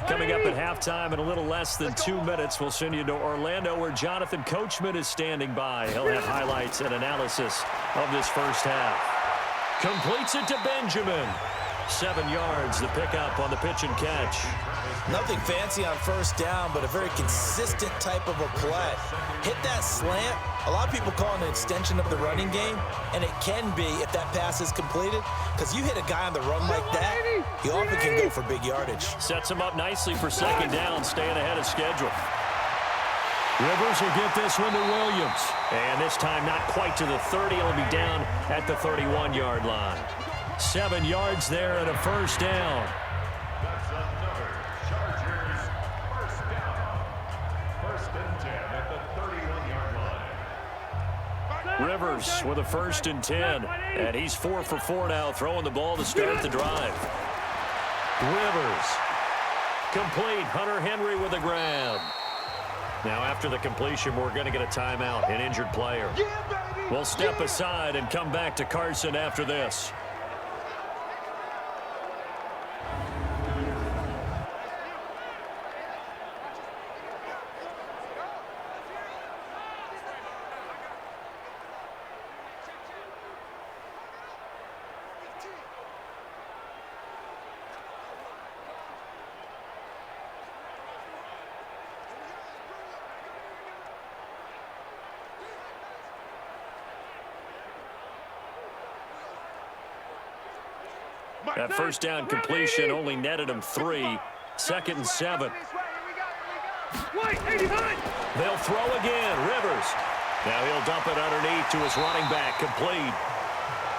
Coming up at halftime in a little less than 2 minutes, we'll send you to Orlando where Jonathan Coachman is standing by. He'll have highlights and analysis of this first half. Completes it to Benjamin. 7 yards, the pickup on the pitch and catch. Nothing fancy on first down, but a very consistent type of a play. Hit that slant. A lot of people call it an extension of the running game, and it can be if that pass is completed, because you hit a guy on the run like that, he often can go for big yardage. Sets him up nicely for 2nd down, staying ahead of schedule. Rivers will get this one to Williams. And this time not quite to the 30. He'll be down at the 31-yard line. 7 yards there and a first down. That's another Chargers first down. 1st and 10 at the 31-yard line. Rivers with a 1st and 10. And he's 4 for 4 now, throwing the ball to start the drive. Rivers. Complete. Hunter Henry with a grab. Now after the completion, we're going to get a timeout, an injured player. We'll step aside and come back to Carson after this. That first down completion only netted him 3. 2nd and 7. They'll throw again. Rivers. Now he'll dump it underneath to his running back. Complete.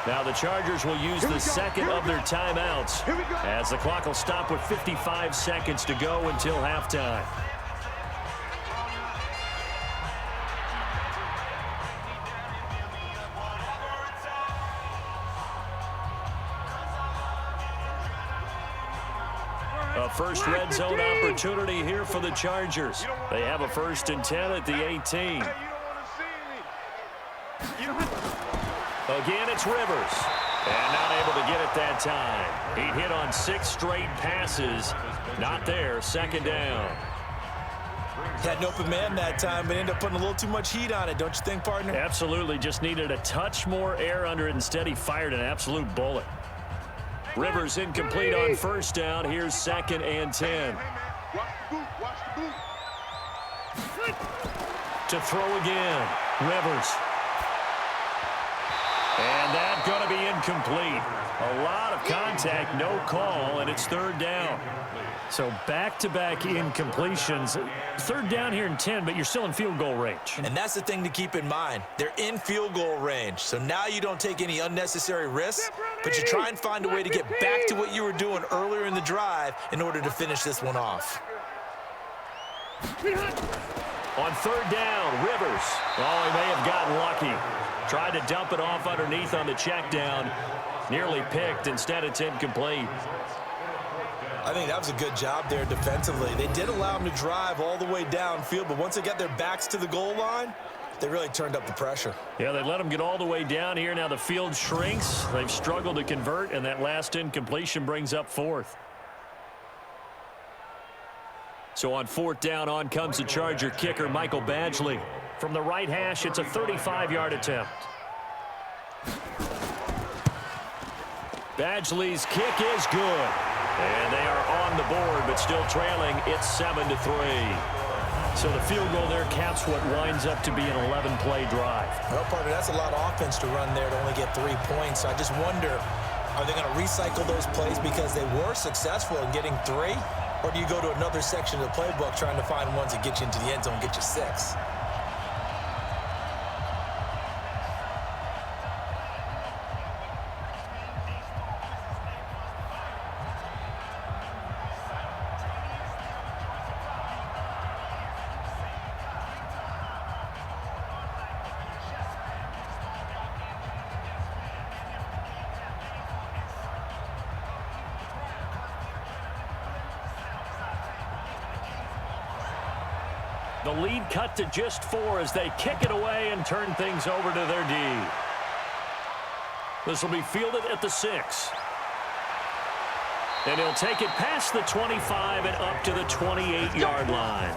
Now the Chargers will use the 2nd of their timeouts as the clock will stop with 55 seconds to go until halftime. A first red zone opportunity here for the Chargers. They have a 1st and 10 at the 18. Again, it's Rivers. And not able to get it that time. He hit on 6 straight passes. Not there. 2nd down. Had an open man that time, but ended up putting a little too much heat on it, don't you think, partner? Absolutely. Just needed a touch more air under it. Instead, he fired an absolute bullet. Rivers incomplete on first down. Here's 2nd and 10. Watch the boot. Watch the boot. To throw again. Rivers. And that's going to be incomplete. A lot of contact, no call, and it's 3rd down. So back-to-back incompletions. 3rd down here in 10, but you're still in field goal range. And that's the thing to keep in mind. They're in field goal range. So now you don't take any unnecessary risks, but you try and find a way to get back to what you were doing earlier in the drive in order to finish this one off. On 3rd down, Rivers. Oh, he may have gotten lucky. Tried to dump it off underneath on the check down. Nearly picked. Instead, it's incomplete. I think that was a good job there defensively. They did allow them to drive all the way downfield, but once they got their backs to the goal line, they really turned up the pressure. Yeah, they let them get all the way down here. Now the field shrinks. They've struggled to convert, and that last incompletion brings up 4th. So on 4th down, on comes the Charger kicker, Michael Badgley. From the right hash, it's a 35-yard attempt. Badgley's kick is good. And they are on the board, but still trailing. It's 7-3. So the field goal there caps what winds up to be an 11-play drive. Well, partner, that's a lot of offense to run there to only get 3 points. I just wonder, are they going to recycle those plays because they were successful in getting 3? Or do you go to another section of the playbook trying to find ones that get you into the end zone and get you 6? The lead cut to just 4 as they kick it away and turn things over to their D. This will be fielded at the 6. And he'll take it past the 25 and up to the 28-yard line.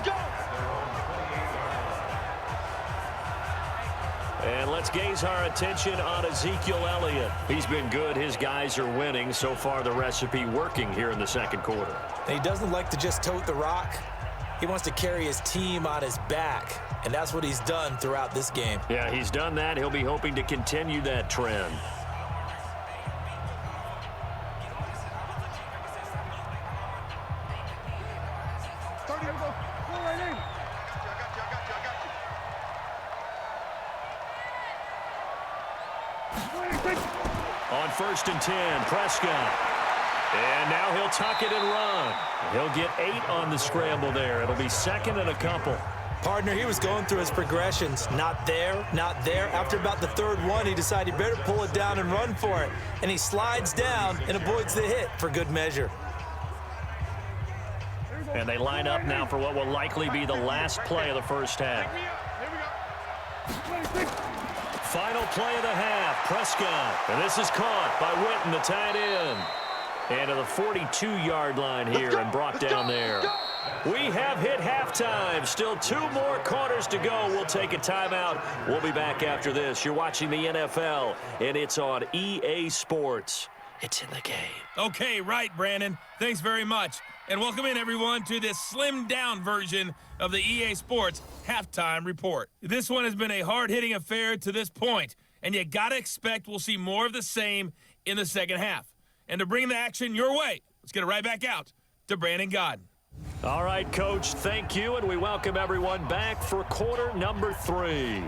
And let's gaze our attention on Ezekiel Elliott. He's been good. His guys are winning. So far, the recipe working here in the 2nd quarter. And he doesn't like to just tote the rock. He wants to carry his team on his back, and that's what he's done throughout this game. Yeah, he's done that. He'll be hoping to continue that trend. On 1st and 10, Prescott. And now he'll tuck it and run. He'll get 8 on the scramble there. It'll be 2nd and a couple. Partner, he was going through his progressions. Not there, not there. After about the 3rd one, he decided he better pull it down and run for it. And he slides down and avoids the hit for good measure. And they line up now for what will likely be the last play of the first half. Final play of the half, Prescott. And this is caught by Witten, the tight end. And to the 42-yard line here and brought down there. We have hit halftime. Still 2 more quarters to go. We'll take a timeout. We'll be back after this. You're watching the NFL, and it's on EA Sports. It's in the game. Okay, right, Brandon. Thanks very much. And welcome in, everyone, to this slimmed-down version of the EA Sports Halftime Report. This one has been a hard-hitting affair to this point, and you got to expect we'll see more of the same in the second half. And to bring the action your way, let's get it right back out to Brandon Godden. All right, Coach, thank you, and we welcome everyone back for quarter number 3.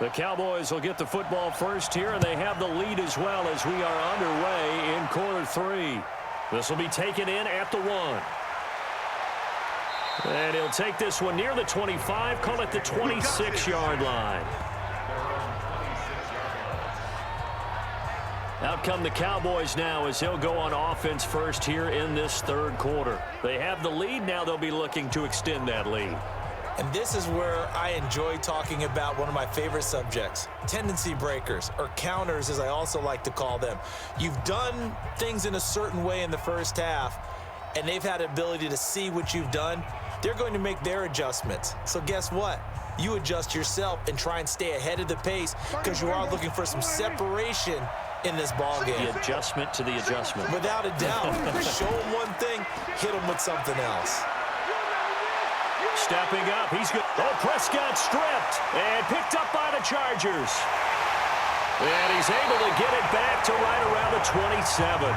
The Cowboys will get the football first here, and they have the lead as well as we are underway in quarter 3. This will be taken in at the 1. And he'll take this one near the 25, call it the 26-yard line. Out come the Cowboys now as they'll go on offense first here in this third quarter. They have the lead. Now they'll be looking to extend that lead. And this is where I enjoy talking about one of my favorite subjects, tendency breakers, or counters as I also like to call them. You've done things in a certain way in the first half, and they've had the ability to see what you've done. They're going to make their adjustments. So guess what? You adjust yourself and try and stay ahead of the pace because you are looking for some separation in this ball game. The adjustment to the adjustment. Without a doubt. Show them one thing, hit them with something else. Stepping up, he's good. Oh, Prescott stripped and picked up by the Chargers. And he's able to get it back to right around the 27.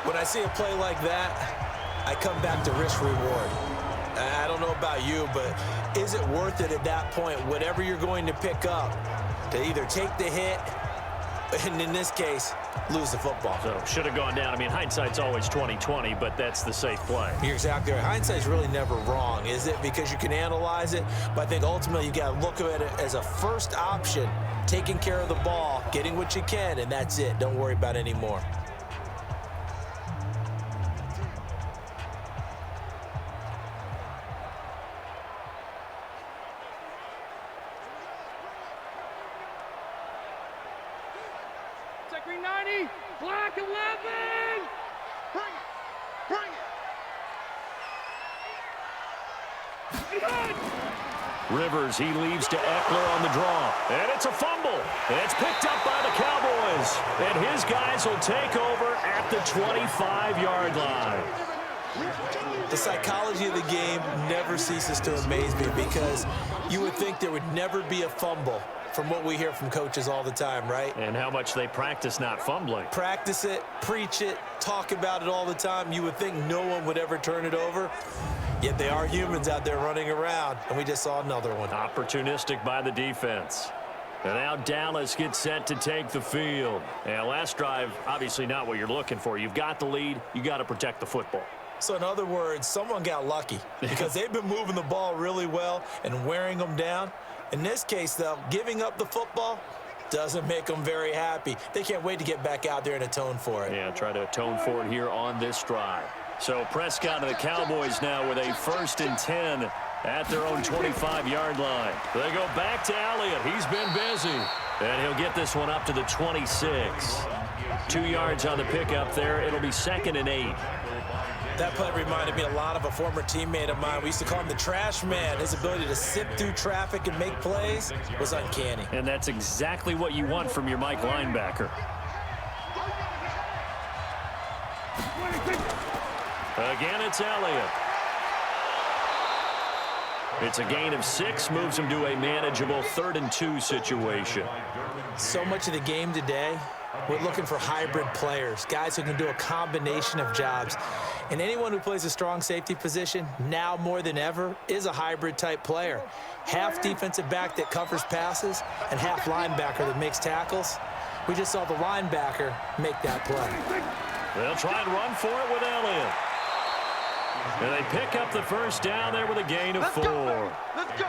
When I see a play like that, I come back to risk-reward. I don't know about you, but is it worth it at that point, whatever you're going to pick up, to either take the hit, and in this case, lose the football? So should have gone down. I mean, hindsight's always 20/20, but that's the safe play. You're exactly right. Hindsight's really never wrong, is it? Because you can analyze it, but I think ultimately you got to look at it as a first option, taking care of the ball, getting what you can, and that's it. Don't worry about it anymore. Green 90, black 11. Bring it. Rivers, he leaves to Eckler on the draw. And it's a fumble. It's picked up by the Cowboys. And his guys will take over at the 25-yard line. The psychology of the game never ceases to amaze me because you would think there would never be a fumble from what we hear from coaches all the time, right? And how much they practice not fumbling. Practice it, preach it, talk about it all the time. You would think no one would ever turn it over. Yet they are humans out there running around, and we just saw another one. Opportunistic by the defense. And now Dallas gets set to take the field. And last drive, obviously not what you're looking for. You've got the lead. You got to protect the football. So in other words, someone got lucky because they've been moving the ball really well and wearing them down. In this case, though, giving up the football doesn't make them very happy. They can't wait to get back out there and atone for it. Yeah, try to atone for it here on this drive. So Prescott and the Cowboys now with a 1st and 10 at their own 25-yard line. They go back to Elliott. He's been busy. And he'll get this one up to the 26. 2 yards on the pickup there. It'll be 2nd and 8. That play reminded me a lot of a former teammate of mine. We used to call him the trash man. His ability to sift through traffic and make plays was uncanny. And that's exactly what you want from your Mike linebacker. Again, it's Elliott. It's a gain of 6, moves him to a manageable 3rd and 2 situation. So much of the game today, we're looking for hybrid players, guys who can do a combination of jobs. And anyone who plays a strong safety position, now more than ever, is a hybrid type player. Half defensive back that covers passes and half linebacker that makes tackles. We just saw the linebacker make that play. They'll try and run for it with Elliott. And they pick up the 1st down there with a gain of 4. Let's go.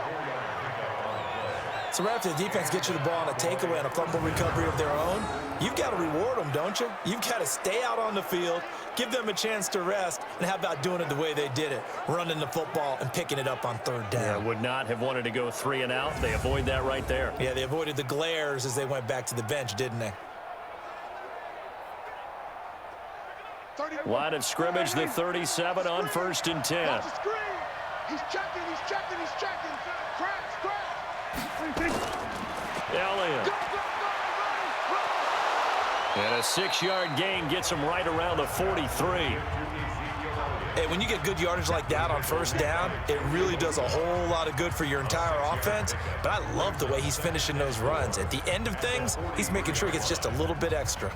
So right after the defense gets you the ball on a takeaway and a fumble recovery of their own, you've got to reward them, don't you? You've got to stay out on the field, give them a chance to rest, and how about doing it the way they did it, running the football and picking it up on 3rd down. Yeah, would not have wanted to go 3 and out. They avoid that right there. Yeah, they avoided the glares as they went back to the bench, didn't they? Line of scrimmage, the 37 on 1st and 10. He's checking. Elliott. And a 6-yard gain gets him right around the 43. Hey, when you get good yardage like that on 1st down, it really does a whole lot of good for your entire offense. But I love the way he's finishing those runs. At the end of things, he's making sure he gets just a little bit extra.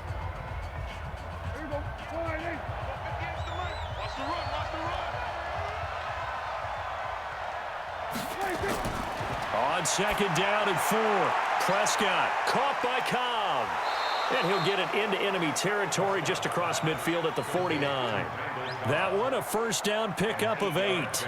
On second down and 4. Prescott caught by Cobb. And he'll get it into enemy territory just across midfield at the 49. That one a first down pickup of 8.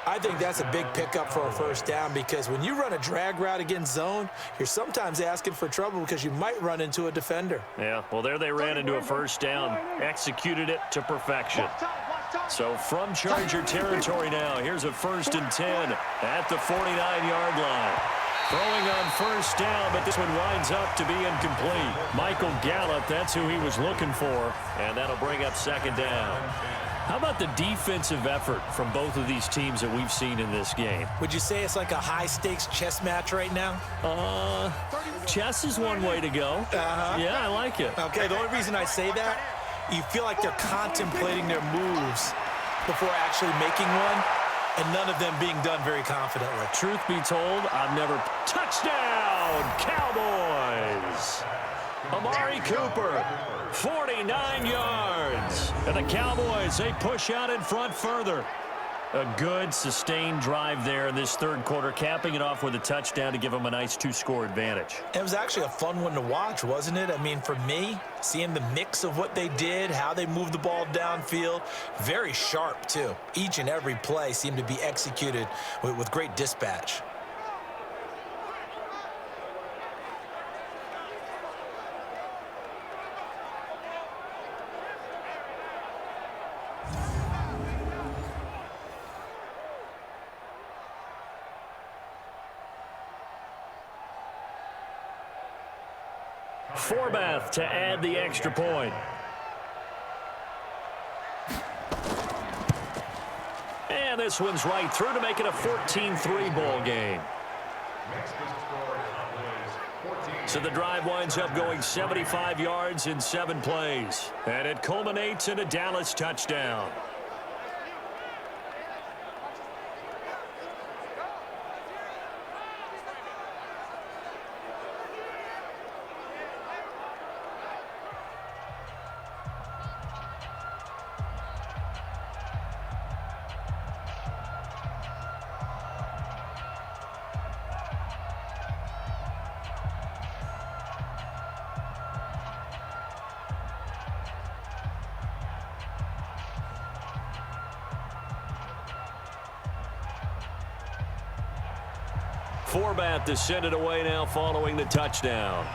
I think that's a big pickup for a first down because when you run a drag route against zone, you're sometimes asking for trouble because you might run into a defender. Yeah, well, there they ran into a first down, executed it to perfection. So from Charger territory now, here's a 1st and 10 at the 49-yard line. Throwing on first down, but this one winds up to be incomplete. Michael Gallup, that's who he was looking for, and that'll bring up 2nd down. How about the defensive effort from both of these teams that we've seen in this game? Would you say it's like a high-stakes chess match right now? Chess is one way to go. Yeah, I like it. Okay, the only reason I say that, you feel like they're contemplating their moves before actually making one, and none of them being done very confidently. Truth be told, I've never... Touchdown, Cowboys! Amari Cooper, 49 yards. And the Cowboys, they push out in front further. A good, sustained drive there in this 3rd quarter, capping it off with a touchdown to give them a nice 2-score advantage. It was actually a fun one to watch, wasn't it? I mean, for me, seeing the mix of what they did, how they moved the ball downfield, very sharp, too. Each and every play seemed to be executed with great dispatch. Forbath to add the extra point. And this one's right through to make it a 14-3 ball game. So the drive winds up going 75 yards in 7 plays. And it culminates in a Dallas touchdown. Forbath to send it away now following the touchdown.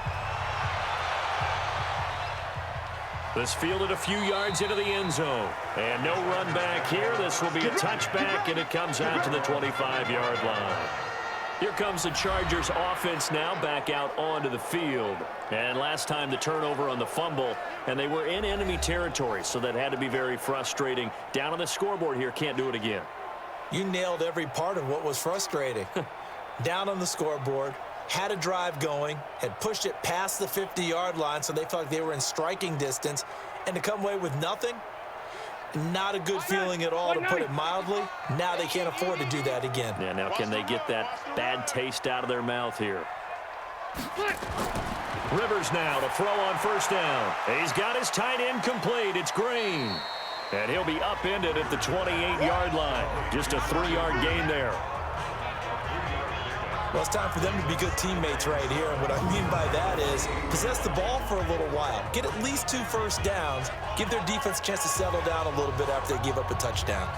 This fielded a few yards into the end zone. And no run back here. This will be a touchback, and it comes out to the 25-yard line. Here comes the Chargers offense now back out onto the field. And last time the turnover on the fumble, and they were in enemy territory, so that had to be very frustrating. Down on the scoreboard here, can't do it again. You nailed every part of what was frustrating. Down on the scoreboard, had a drive going, had pushed it past the 50-yard line, so they felt like they were in striking distance, and to come away with nothing, not a good feeling at all, to put it mildly. Now they can't afford to do that again. Yeah, now can they get that bad taste out of their mouth here? Rivers now to throw on first down. He's got his tight end complete. It's Green. And he'll be upended at the 28-yard line. Just a 3-yard gain there. Well, it's time for them to be good teammates right here. And what I mean by that is possess the ball for a little while. Get at least 2 first downs. Give their defense a chance to settle down a little bit after they give up a touchdown.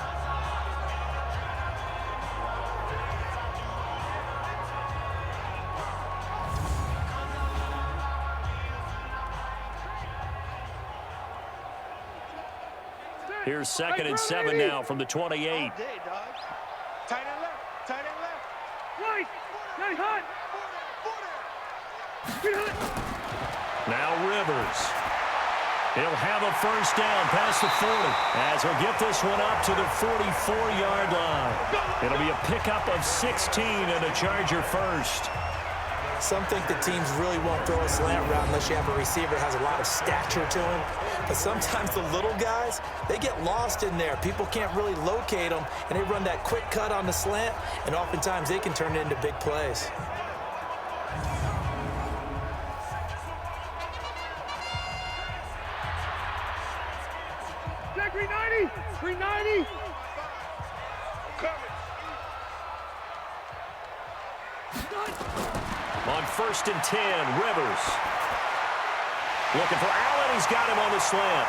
Here's 2nd and 7 now from the 28. Tight end left. Tight end left. Right. Get hot. Now Rivers. He'll have a first down past the 40 as he'll get this one up to the 44-yard line. It'll be a pickup of 16 and a Charger first. Some think the teams really won't throw a slant route unless you have a receiver that has a lot of stature to him. But sometimes the little guys, they get lost in there. People can't really locate them, and they run that quick cut on the slant, and oftentimes they can turn it into big plays. Jack 390! 390! On 1st and 10, Rivers. Looking for Allen. He's got him on the slant.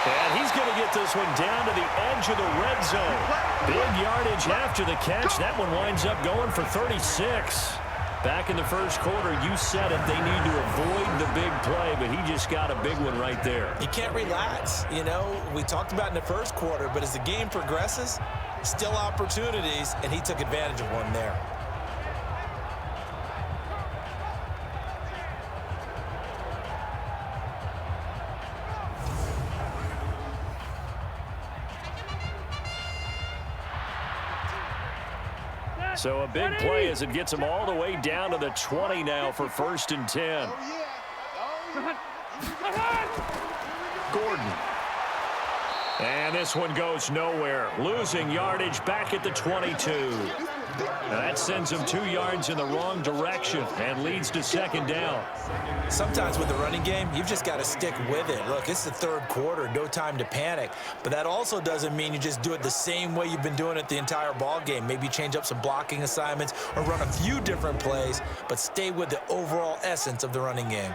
And he's going to get this one down to the edge of the red zone. Big yardage after the catch. That one winds up going for 36. Back in the first quarter, you said it, they need to avoid the big play, but he just got a big one right there. You can't relax. You know, we talked about in the first quarter, but as the game progresses, still opportunities, and he took advantage of one there. So a big play as it gets him all the way down to the 20 now for 1st and 10. Gordon. And this one goes nowhere. Losing yardage back at the 22. Now that sends him 2 yards in the wrong direction and leads to 2nd down. Sometimes with the running game, you've just got to stick with it. Look, it's the 3rd quarter, no time to panic. But that also doesn't mean you just do it the same way you've been doing it the entire ball game. Maybe change up some blocking assignments or run a few different plays, but stay with the overall essence of the running game.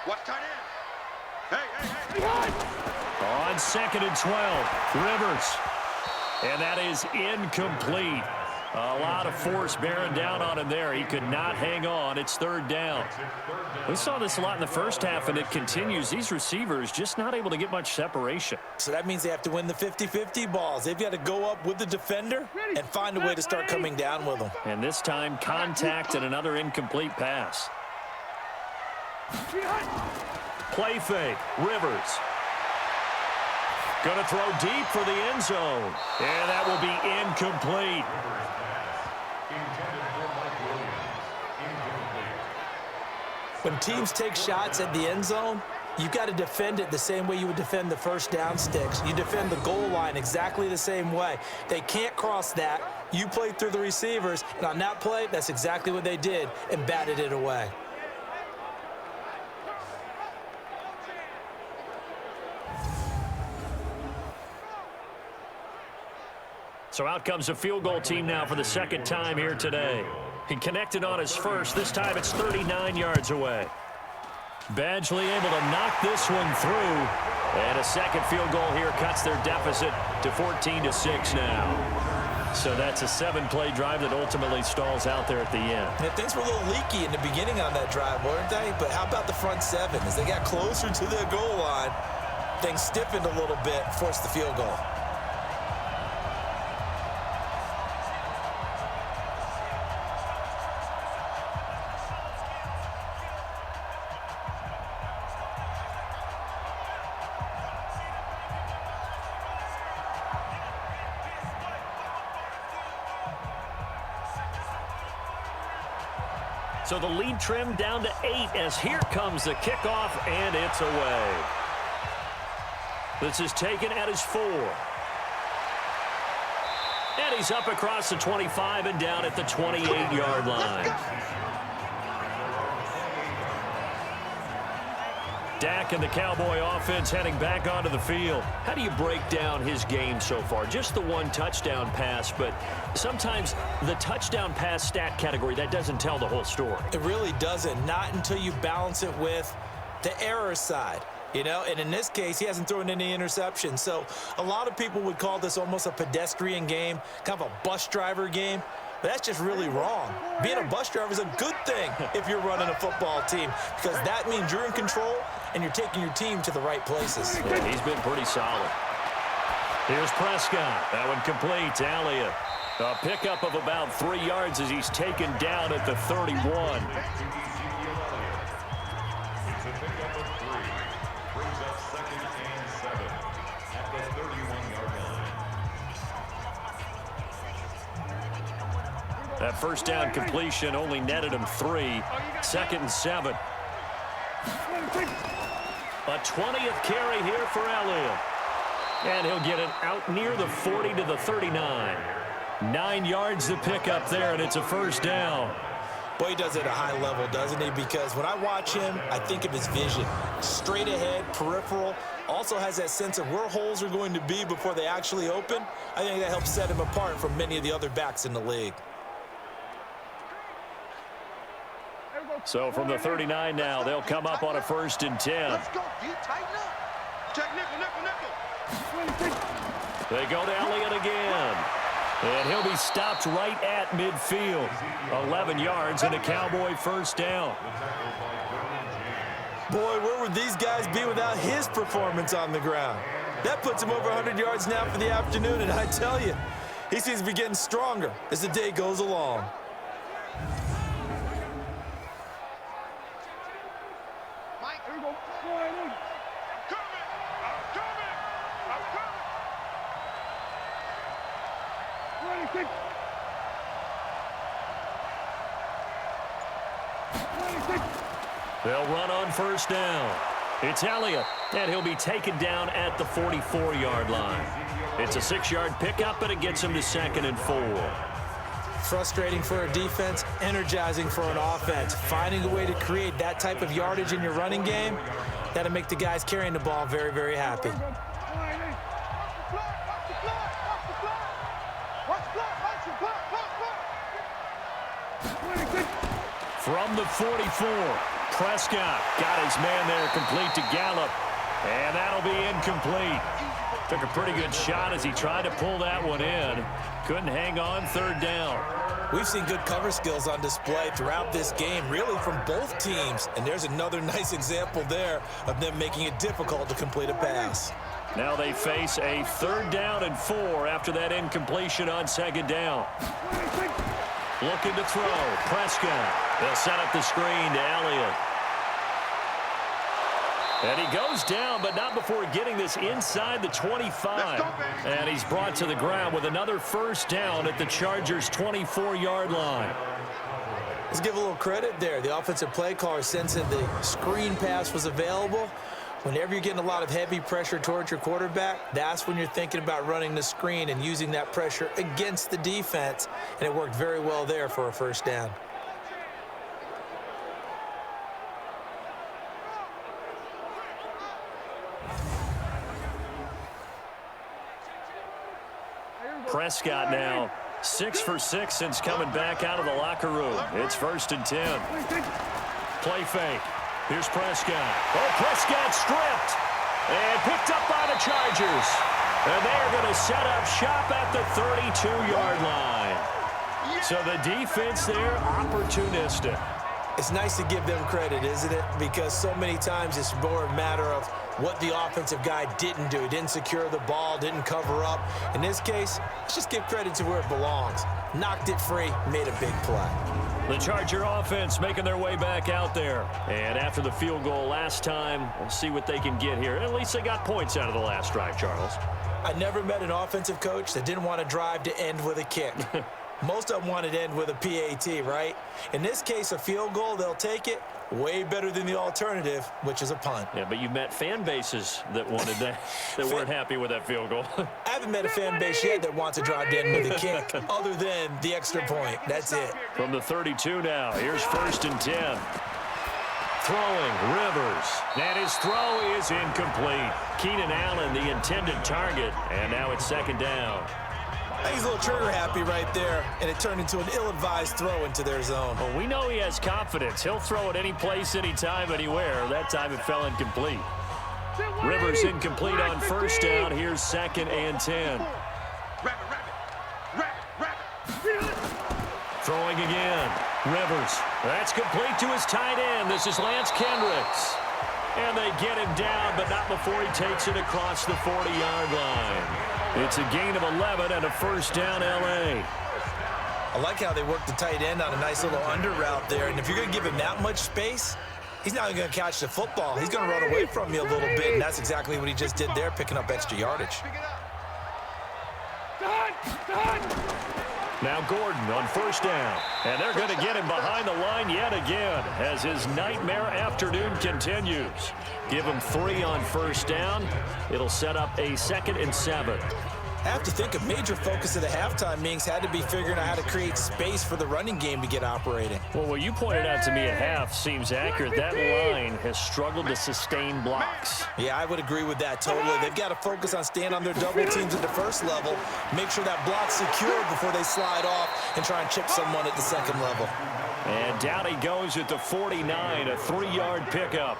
What's tight end? Hey. On 2nd and 12, Rivers. And that is incomplete. A lot of force bearing down on him there. He could not hang on. It's 3rd down. We saw this a lot in the first half, and it continues. These receivers just not able to get much separation. So that means they have to win the 50-50 balls. They've got to go up with the defender and find a way to start coming down with them. And this time, contact and another incomplete pass. Play fake. Rivers. Going to throw deep for the end zone. And that will be incomplete. When teams take shots at the end zone, you've got to defend it the same way you would defend the first down sticks. You defend the goal line exactly the same way. They can't cross that. You play through the receivers, and on that play, that's exactly what they did and batted it away. So out comes a field goal team now for the 2nd time here today. He connected on his first. This time it's 39 yards away. Badgley able to knock this one through. And a 2nd field goal here cuts their deficit to 14-6 now. So that's a 7-play drive that ultimately stalls out there at the end. Yeah, things were a little leaky in the beginning on that drive, weren't they? But how about the front 7? As they got closer to the goal line, things stiffened a little bit, forced the field goal. So the lead trimmed down to 8 as here comes the kickoff, and it's away. This is taken at his 4. And he's up across the 25 and down at the 28-yard line. Dak and the Cowboy offense heading back onto the field. How do you break down his game so far? Just the 1 touchdown pass, but sometimes the touchdown pass stat category, that doesn't tell the whole story. It really doesn't, not until you balance it with the error side. You know, and in this case, he hasn't thrown any interceptions. So a lot of people would call this almost a pedestrian game, kind of a bus driver game. But that's just really wrong. Being a bus driver is a good thing if you're running a football team, because that means you're in control and you're taking your team to the right places. Yeah, he's been pretty solid. Here's Prescott. That one complete to Elliott. A pickup of about 3 yards as he's taken down at the 31. That first down completion only netted him 3. 2nd and 7. A 20th carry here for Elliott. And he'll get it out near the 40 to the 39. 9 yards to pick up there, and it's a first down. Boy, he does it at a high level, doesn't he? Because when I watch him, I think of his vision. Straight ahead, peripheral, also has that sense of where holes are going to be before they actually open. I think that helps set him apart from many of the other backs in the league. So from the 39 now, they'll come up on a 1st and 10. Let's go, D. Tighten up. Check nickel. They go to Elliott again. And he'll be stopped right at midfield. 11 yards and a Cowboy first down. Boy, where would these guys be without his performance on the ground? That puts him over 100 yards now for the afternoon, and I tell you, he seems to be getting stronger as the day goes along. Mike, here we go. I'm coming. 26. 26. They'll run on first down. It's Elliott, and he'll be taken down at the 44-yard line. It's a 6-yard pickup, and it gets him to 2nd and 4. Frustrating for a defense, energizing for an offense. Finding a way to create that type of yardage in your running game, that'll make the guys carrying the ball very, very happy. From the 44, Prescott got his man there complete to Gallup, and that'll be incomplete. Took a pretty good shot as he tried to pull that one in. Couldn't hang on, 3rd down. We've seen good cover skills on display throughout this game, really from both teams. And there's another nice example there of them making it difficult to complete a pass. Now they face a 3rd down and 4 after that incompletion on 2nd down. Looking to throw, Prescott. They'll set up the screen to Elliott. And he goes down, but not before getting this inside the 25. And he's brought to the ground with another first down at the Chargers' 24-yard line. Let's give a little credit there. The offensive play caller sensing the screen pass was available. Whenever you're getting a lot of heavy pressure towards your quarterback, that's when you're thinking about running the screen and using that pressure against the defense. And it worked very well there for a first down. Prescott now 6 for 6 since coming back out of the locker room. It's 1st and 10. Play fake. Here's Prescott. Oh, Prescott stripped and picked up by the Chargers. And they're going to set up shop at the 32-yard line. So the defense there, opportunistic. It's nice to give them credit, isn't it? Because so many times it's more a matter of what the offensive guy didn't do. He didn't secure the ball, didn't cover up. In this case, let's just give credit to where it belongs. Knocked it free, made a big play. The Charger offense making their way back out there. And after the field goal last time, we'll see what they can get here. At least they got points out of the last drive, Charles. I never met an offensive coach that didn't want to drive to end with a kick. Most of them wanted to end with a PAT, right? In this case, a field goal, they'll take it. Way better than the alternative, which is a punt. Yeah, but you met fan bases that wanted that, that weren't happy with that field goal. I haven't met a fan base yet that wants to drive to end with a kick, other than the extra point. That's it. From the 32 now, here's 1st and 10. Throwing, Rivers. And his throw is incomplete. Keenan Allen, the intended target, and now it's 2nd down. He's a little trigger happy right there, and it turned into an ill-advised throw into their zone. Well, we know he has confidence. He'll throw it any place, anytime, anywhere. That time it fell incomplete. Rivers incomplete on 1st down. Here's 2nd and 10. Throwing again. Rivers. That's complete to his tight end. This is Lance Kendricks. And they get him down, but not before he takes it across the 40-yard line. It's a gain of 11 and a first down, L.A. I like how they work the tight end on a nice little under route there. And if you're going to give him that much space, he's not going to catch the football. He's going to run away from you a little bit, and that's exactly what he just did there, picking up extra yardage. Now Gordon on 1st down. And they're going to get him behind the line yet again as his nightmare afternoon continues. Give him 3 on 1st down. It'll set up a 2nd and 7. I have to think a major focus of the halftime meetings had to be figuring out how to create space for the running game to get operating. Well, what you pointed out to me at half seems accurate. That line has struggled to sustain blocks. Yeah, I would agree with that totally. They've got to focus on staying on their double teams at the first level, make sure that block's secured before they slide off and try and chip someone at the second level. And down he goes at the 49, a 3-yard pickup.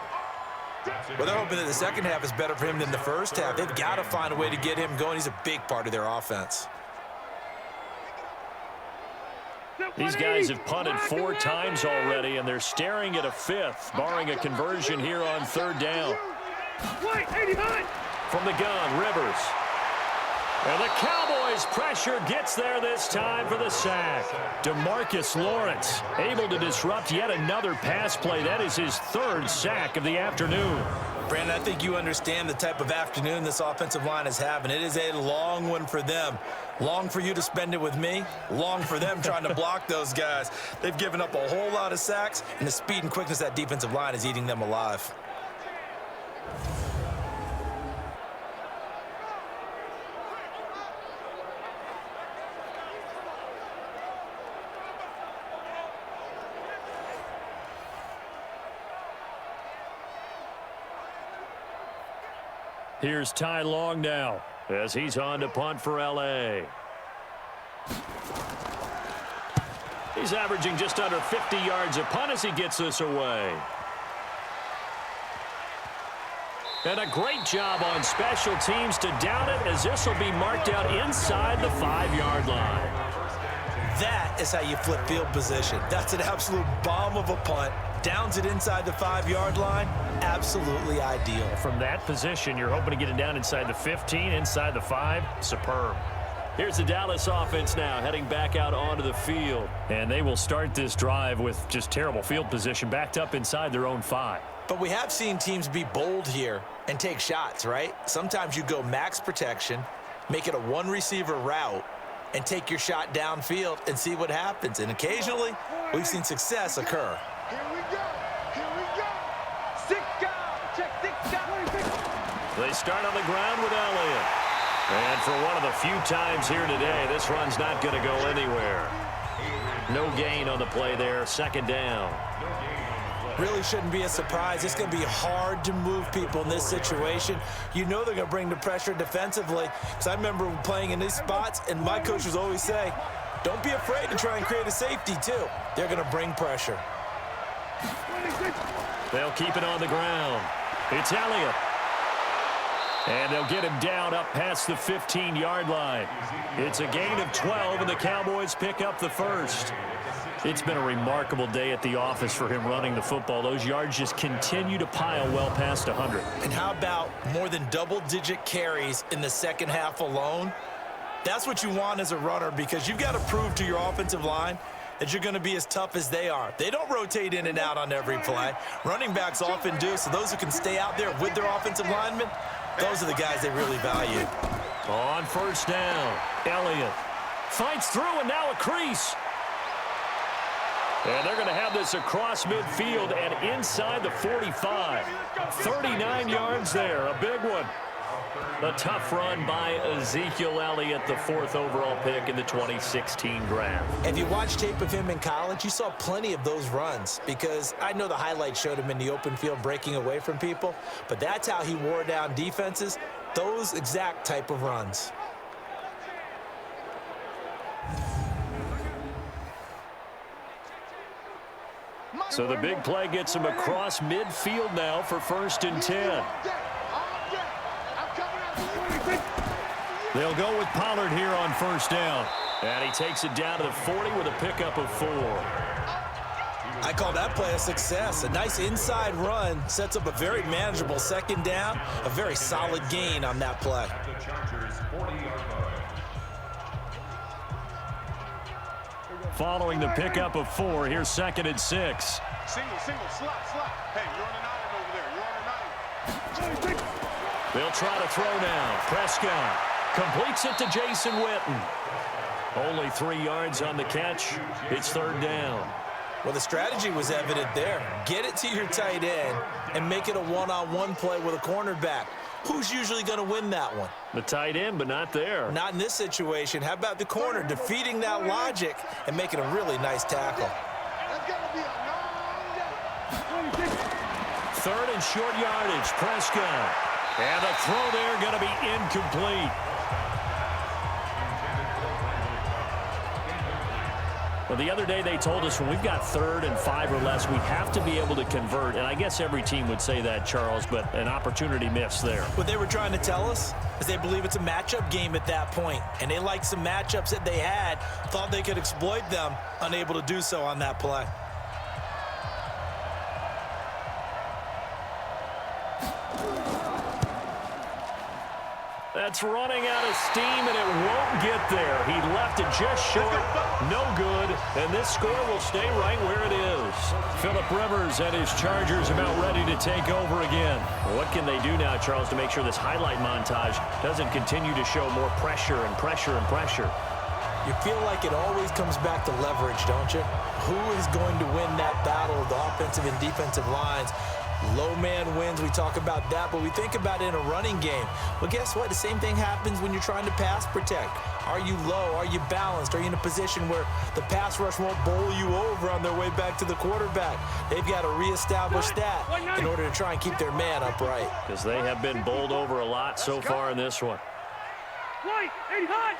Well, they're hoping that the second half is better for him than the first half. They've got to find a way to get him going. He's a big part of their offense. These guys have punted 4 times already, and they're staring at a 5th, barring a conversion here on 3rd down. From the gun, Rivers. And the Cowboys pressure gets there this time for the sack. DeMarcus Lawrence able to disrupt yet another pass play. That is his 3rd sack of the afternoon. Brandon, I think you understand the type of afternoon this offensive line is having. It is a long one for them. Long for you to spend it with me. Long for them trying to block those guys. They've given up a whole lot of sacks, and the speed and quickness of that defensive line is eating them alive. Here's Ty Long now as he's on to punt for L.A. He's averaging just under 50 yards a punt as he gets this away. And a great job on special teams to down it, as this will be marked out inside the 5-yard line. That is how you flip field position. That's an absolute bomb of a punt. Downs it inside the 5-yard line. Absolutely ideal. From that position, you're hoping to get it down inside the 15, inside the 5. Superb. Here's the Dallas offense now heading back out onto the field. And they will start this drive with just terrible field position, backed up inside their own 5. But we have seen teams be bold here and take shots, right? Sometimes you go max protection, make it a 1-receiver route, and take your shot downfield and see what happens. And occasionally, we've seen success occur. Here we go. Here we go. 6 down. Check 6 down. They start on the ground with Elliott. And for one of the few times here today, this run's not going to go anywhere. No gain on the play there. 2nd down. Really shouldn't be a surprise. It's going to be hard to move people in this situation. You know they're going to bring the pressure defensively. Because I remember playing in these spots, and my coach was always saying, don't be afraid to try and create a safety, too. They're going to bring pressure. They'll keep it on the ground. It's Elliott. And they'll get him down up past the 15-yard line. It's a gain of 12, and the Cowboys pick up the 1st. It's been a remarkable day at the office for him running the football. Those yards just continue to pile well past 100. And how about more than double-digit carries in the second half alone? That's what you want as a runner, because you've got to prove to your offensive line that you're going to be as tough as they are. They don't rotate in and out on every play. Running backs often do, so those who can stay out there with their offensive linemen, those are the guys they really value. On 1st down, Elliott fights through, and now a crease. And they're going to have this across midfield and inside the 45. 39 yards there, a big one. A tough run by Ezekiel Elliott, the 4th overall pick in the 2016 draft. If you watch tape of him in college, you saw plenty of those runs, because I know the highlights showed him in the open field breaking away from people, but that's how he wore down defenses, those exact type of runs. So the big play gets him across midfield now for 1st and 10. They'll go with Pollard here on 1st down. And he takes it down to the 40 with a pickup of 4. I call that play a success. A nice inside run sets up a very manageable 2nd down, a very solid gain on that play. Following the pickup of 4, here's 2nd and 6. Single, slot. Hey, you're on the 9 over there. You're on the 9. They'll try to throw now. Prescott completes it to Jason Witten. Only 3 yards on the catch. It's 3rd down. Well, the strategy was evident there. Get it to your tight end and make it a one-on-one play with a cornerback. who's usually going to win that one? The tight end, but not there. Not in this situation. How about the corner defeating that logic and making a really nice tackle? That's gonna be a long day. 3rd and short yardage, Prescott. And the throw there going to be incomplete. Well, the other day they told us when we've got 3rd and 5 or less, we have to be able to convert. And I guess every team would say that, Charles, but an opportunity missed there. What they were trying to tell us is they believe it's a matchup game at that point. And they liked some matchups that they had, thought they could exploit them, unable to do so on that play. That's running out of steam, and it won't get there. He left it just short, no good, and this score will stay right where it is. Phillip Rivers and his Chargers about ready to take over again. What can they do now, Charles, to make sure this highlight montage doesn't continue to show more pressure and pressure and pressure? You feel like it always comes back to leverage, don't you? Who is going to win that battle of the offensive and defensive lines? Low man wins, we talk about that, but we think about it in a running game. Well, guess what? The same thing happens when you're trying to pass protect. Are you low? Are you balanced? Are you in a position where the pass rush won't bowl you over on their way back to the quarterback? They've got to reestablish that in order to try and keep their man upright. Because they have been bowled over a lot so far in this one. White, 80 high.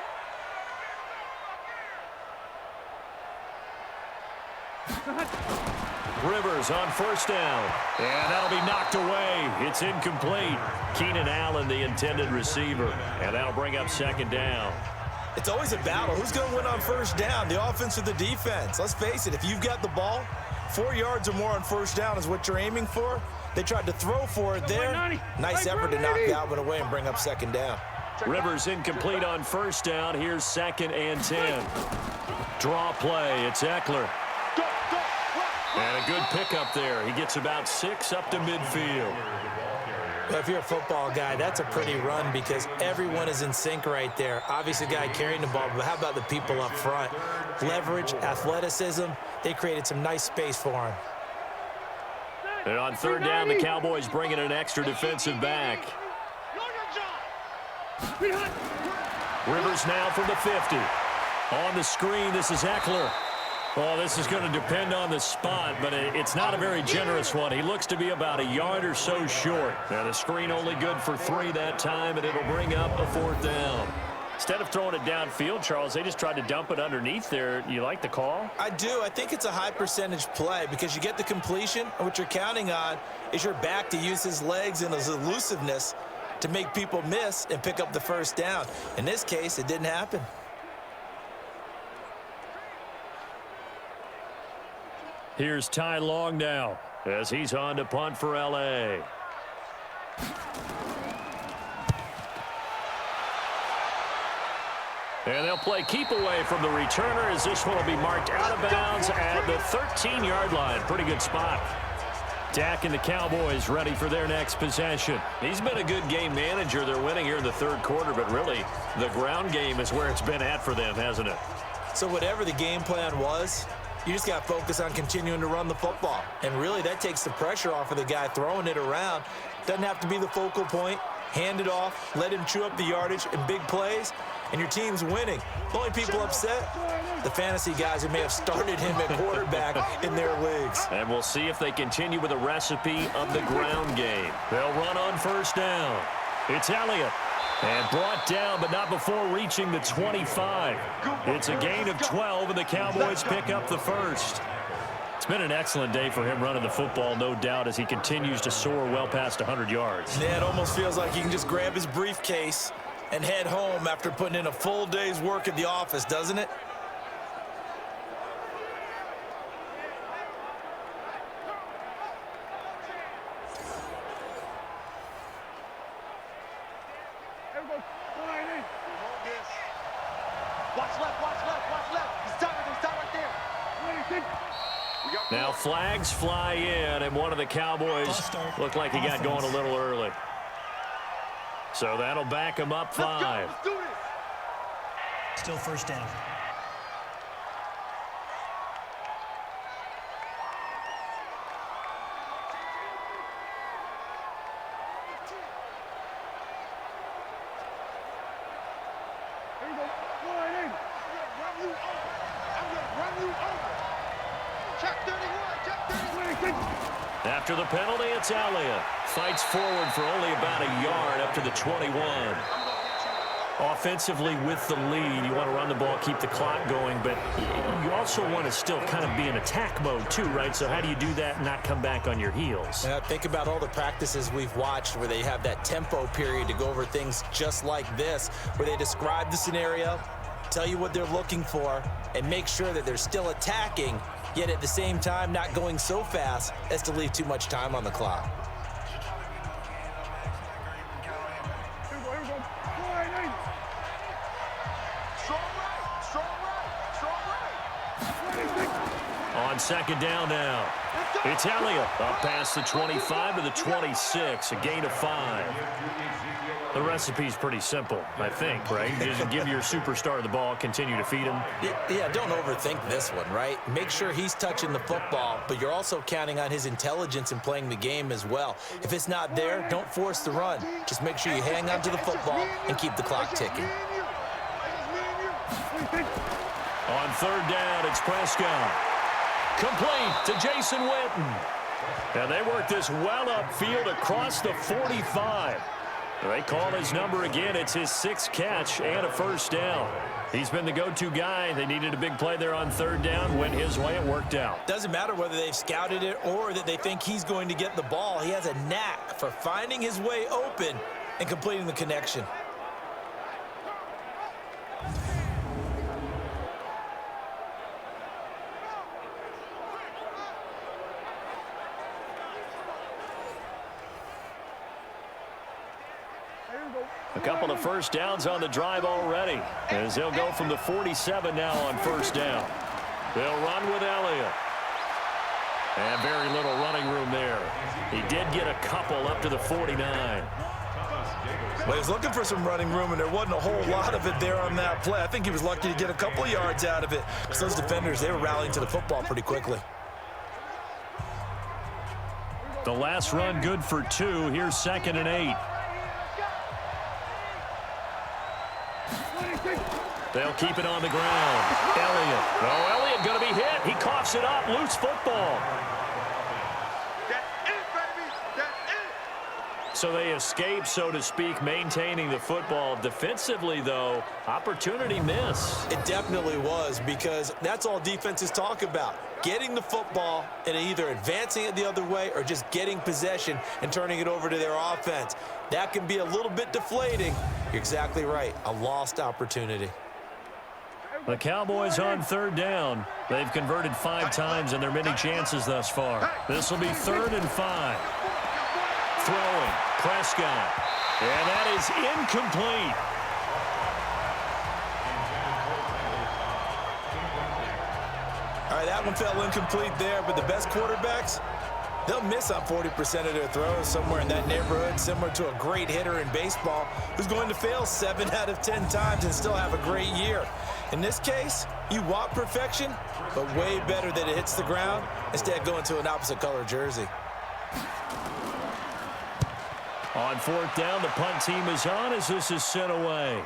Rivers on 1st down, and that'll be knocked away. It's incomplete. Keenan Allen, the intended receiver, and that'll bring up 2nd down. It's always a battle. Who's going to win on 1st down, the offense or the defense? Let's face it, if you've got the ball, 4 yards or more on 1st down is what you're aiming for. They tried to throw for it there. Nice effort to knock that one away and bring up 2nd down. Rivers incomplete on 1st down. Here's 2nd and 10. Draw play. It's Eckler. And a good pickup there. He gets about 6 up to midfield. Well, if you're a football guy, that's a pretty run because everyone is in sync right there. Obviously, the guy carrying the ball, but how about the people up front? Leverage, athleticism, they created some nice space for him. And on 3rd down, the Cowboys bringing an extra defensive back. Rivers now from the 50. On the screen, this is Eckler. Well, this is going to depend on the spot, but it's not a very generous one. He looks to be about a yard or so short. Now, the screen only good for 3 that time, and it'll bring up a 4th down. Instead of throwing it downfield, Charles, they just tried to dump it underneath there. You like the call? I do. I think it's a high percentage play because you get the completion, and what you're counting on is your back to use his legs and his elusiveness to make people miss and pick up the 1st down. In this case, it didn't happen. Here's Ty Long now as he's on to punt for L.A. And they'll play keep away from the returner as this one will be marked out of bounds at the 13-yard line. Pretty good spot. Dak and the Cowboys ready for their next possession. He's been a good game manager. They're winning here in the 3rd quarter, but really the ground game is where it's been at for them, hasn't it? So whatever the game plan was, you just got to focus on continuing to run the football. And really, that takes the pressure off of the guy throwing it around. Doesn't have to be the focal point. Hand it off, let him chew up the yardage in big plays, and your team's winning. The only people upset, the fantasy guys who may have started him at quarterback in their leagues. And we'll see if they continue with a recipe of the ground game. They'll run on 1st down. It's Elliott. And brought down, but not before reaching the 25. It's a gain of 12, and the Cowboys pick up the 1st. It's been an excellent day for him running the football, no doubt, as he continues to soar well past 100 yards. Yeah, it almost feels like he can just grab his briefcase and head home after putting in a full day's work at the office, doesn't it? Now flags fly in, and one of the Cowboys looked like he got going a little early. So that'll back him up 5. Still 1st down. Check 31, check 31. After the penalty, it's Elliott. Fights forward for only about a yard up to the 21. Offensively with the lead, you want to run the ball, keep the clock going, but you also want to still kind of be in attack mode too, right? So how do you do that and not come back on your heels? Yeah, think about all the practices we've watched where they have that tempo period to go over things just like this, where they describe the scenario, tell you what they're looking for, and make sure that they're still attacking, yet at the same time not going so fast as to leave too much time on the clock. On second down now, it's Elliott up past the 25 to the 26, a gain of 5. The recipe's pretty simple, I think, right? Just give your superstar the ball, continue to feed him. Yeah, don't overthink this one, right? Make sure he's touching the football, but you're also counting on his intelligence in playing the game as well. If it's not there, don't force the run. Just make sure you hang on to the football and keep the clock ticking. On third down, it's Prescott. Complete to Jason Witten. And they work this well upfield across the 45. They call his number again. It's his 6th catch and a first down. He's been the go-to guy. They needed a big play there on third down. Went his way. It worked out. Doesn't matter whether they've scouted it or that they think he's going to get the ball. He has a knack for finding his way open and completing the connection. A couple of first downs on the drive already, as they'll go from the 47 now on first down. They'll run with Elliott. And very little running room there. He did get a couple up to the 49. Well, he was looking for some running room, and there wasn't a whole lot of it there on that play. I think he was lucky to get a couple of yards out of it, because those defenders, they were rallying to the football pretty quickly. The last run good for 2. Here's 2nd and 8. They'll keep it on the ground. Elliott. Oh, Elliott going to be hit. He coughs it up. Loose football. That's it, baby. That's it. So they escape, so to speak, maintaining the football. Defensively, though, opportunity miss. It definitely was, because that's all defenses talk about. Getting the football and either advancing it the other way or just getting possession and turning it over to their offense. That can be a little bit deflating. You're exactly right. A lost opportunity. The Cowboys on third down. They've converted 5 times in their many chances thus far. This will be 3rd and 5. Throwing. Prescott. And that is incomplete. All right, that one fell incomplete there, but the best quarterbacks, they'll miss on 40% of their throws, somewhere in that neighborhood, similar to a great hitter in baseball who's going to fail 7 out of 10 times and still have a great year. In this case, you want perfection, but way better that it hits the ground instead of going to an opposite color jersey. On 4th down, the punt team is on as this is sent away.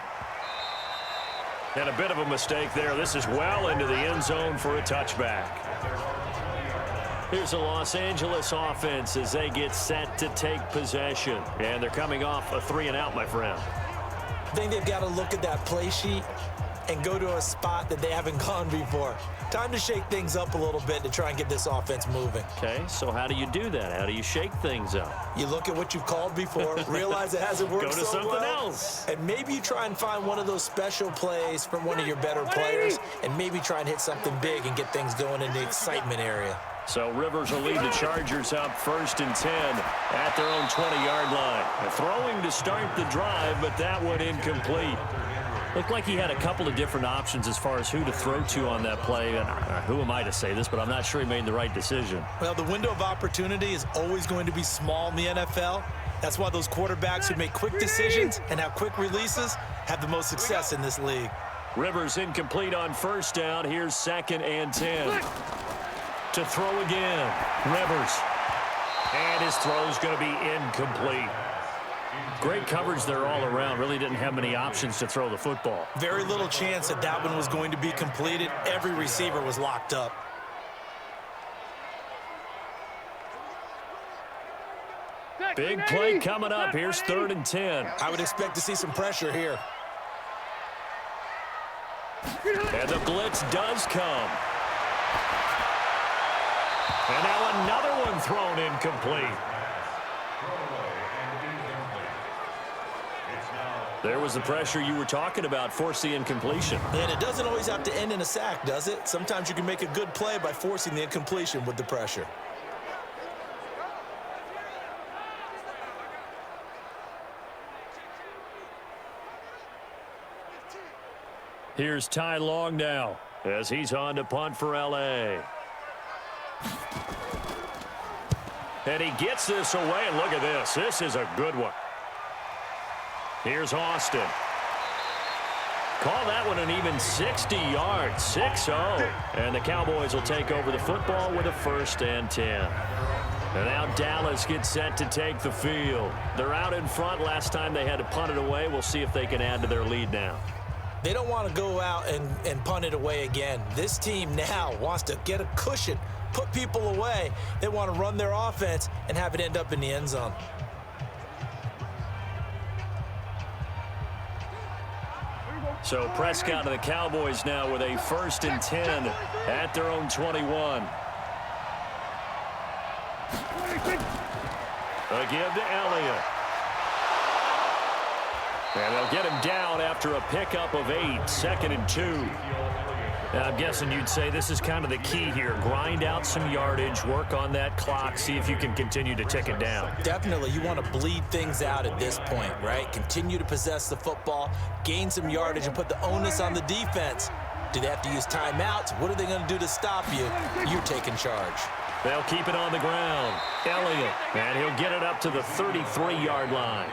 And a bit of a mistake there. This is well into the end zone for a touchback. Here's the Los Angeles offense as they get set to take possession. And they're coming off a 3-and-out, my friend. I think they've got to look at that play sheet and go to a spot that they haven't gone before. Time to shake things up a little bit to try and get this offense moving. Okay, so how do you do that? How do you shake things up? You look at what you've called before, realize it hasn't worked Go to so something well, else. and maybe you try and find one of those special plays from one of your better players, and maybe try and hit something big and get things going in the excitement area. So Rivers will lead the Chargers up 1st and 10 at their own 20-yard line. They're throwing to start the drive, but that one incomplete. Looked like he had a couple of different options as far as who to throw to on that play. And who am I to say this, but I'm not sure he made the right decision. Well, the window of opportunity is always going to be small in the NFL. That's why those quarterbacks who make quick decisions and have quick releases have the most success in this league. Rivers incomplete on 1st down. Here's 2nd and 10. To throw again. Rivers. And his throw's going to be incomplete. Great coverage there all around. Really didn't have many options to throw the football. Very little chance that that one was going to be completed. Every receiver was locked up. Big play coming up. Here's 3rd and 10. I would expect to see some pressure here. And the blitz does come. And now another one thrown incomplete. There was the pressure you were talking about, force the incompletion. And it doesn't always have to end in a sack, does it? Sometimes you can make a good play by forcing the incompletion with the pressure. Here's Ty Long now as he's on to punt for L.A. And he gets this away, and look at this. This is a good one. Here's Austin. Call that one an even 60 yards, 6-0. And the Cowboys will take over the football with a 1st and 10. And now Dallas gets set to take the field. They're out in front. Last time they had to punt it away. We'll see if they can add to their lead now. They don't want to go out and punt it away again. This team now wants to get a cushion, put people away. They want to run their offense and have it end up in the end zone. So Prescott and the Cowboys now with a 1st and 10 at their own 21. A give to Elliott. And they'll get him down after a pickup of 8, 2nd and 2. Now, I'm guessing you'd say this is kind of the key here. Grind out some yardage, work on that clock, see if you can continue to tick it down. Definitely, you want to bleed things out at this point, right? Continue to possess the football, gain some yardage, and put the onus on the defense. Do they have to use timeouts? What are they going to do to stop you? You're taking charge. They'll keep it on the ground. Elliott, and he'll get it up to the 33-yard line.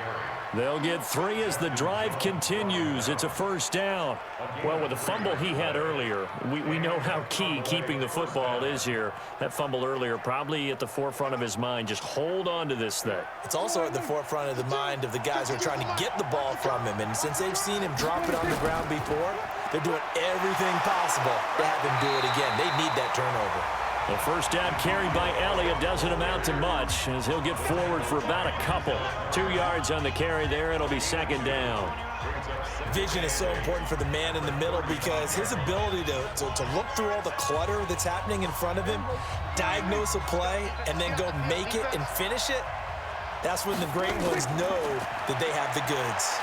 They'll get 3 as the drive continues. It's a 1st down. Well, with the fumble he had earlier, we know how key keeping the football is here. That fumble earlier probably at the forefront of his mind. Just hold on to this thing. It's also at the forefront of the mind of the guys who are trying to get the ball from him. And since they've seen him drop it on the ground before, they're doing everything possible to have him do it again. They need that turnover. The 1st down carried by Elliott doesn't amount to much as he'll get forward for about a couple. 2 yards on the carry there. It'll be 2nd down. Vision is so important for the man in the middle because his ability to look through all the clutter that's happening in front of him, diagnose a play, and then go make it and finish it, that's when the great ones know that they have the goods.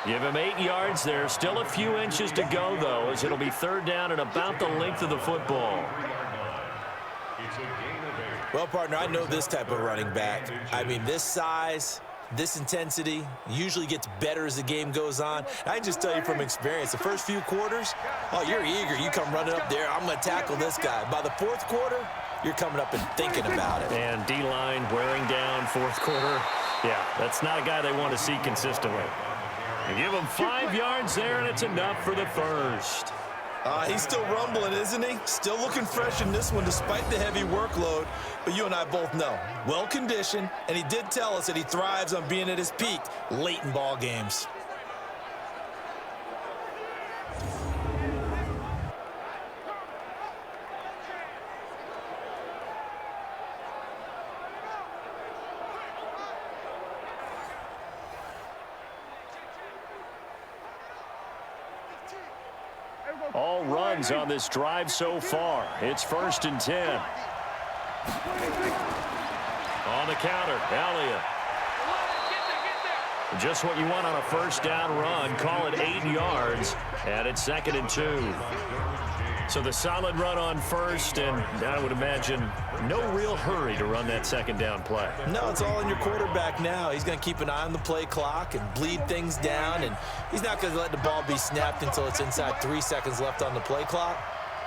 Give him 8 yards there. Still a few inches to go, though, as it'll be 3rd down and about the length of the football. Well, partner, I know this type of running back. I mean, this size, this intensity usually gets better as the game goes on. I can just tell you from experience, the first few quarters, oh, you're eager. You come running up there. I'm going to tackle this guy. By the 4th quarter, you're coming up and thinking about it. And D-line wearing down 4th quarter. Yeah, that's not a guy they want to see consistently. And give him 5 yards there, and it's enough for the 1st. He's still rumbling, isn't he? Still looking fresh in this one despite the heavy workload. But you and I both know, well-conditioned, and he did tell us that he thrives on being at his peak late in ball games. All runs on this drive so far. It's 1st and 10. On the counter, Elliott. Just what you want on a 1st down run. Call it 8 yards, and it's 2nd and 2. So the solid run on 1st, and I would imagine no real hurry to run that 2nd down play. No, it's all in your quarterback now. He's going to keep an eye on the play clock and bleed things down, and he's not going to let the ball be snapped until it's inside 3 seconds left on the play clock.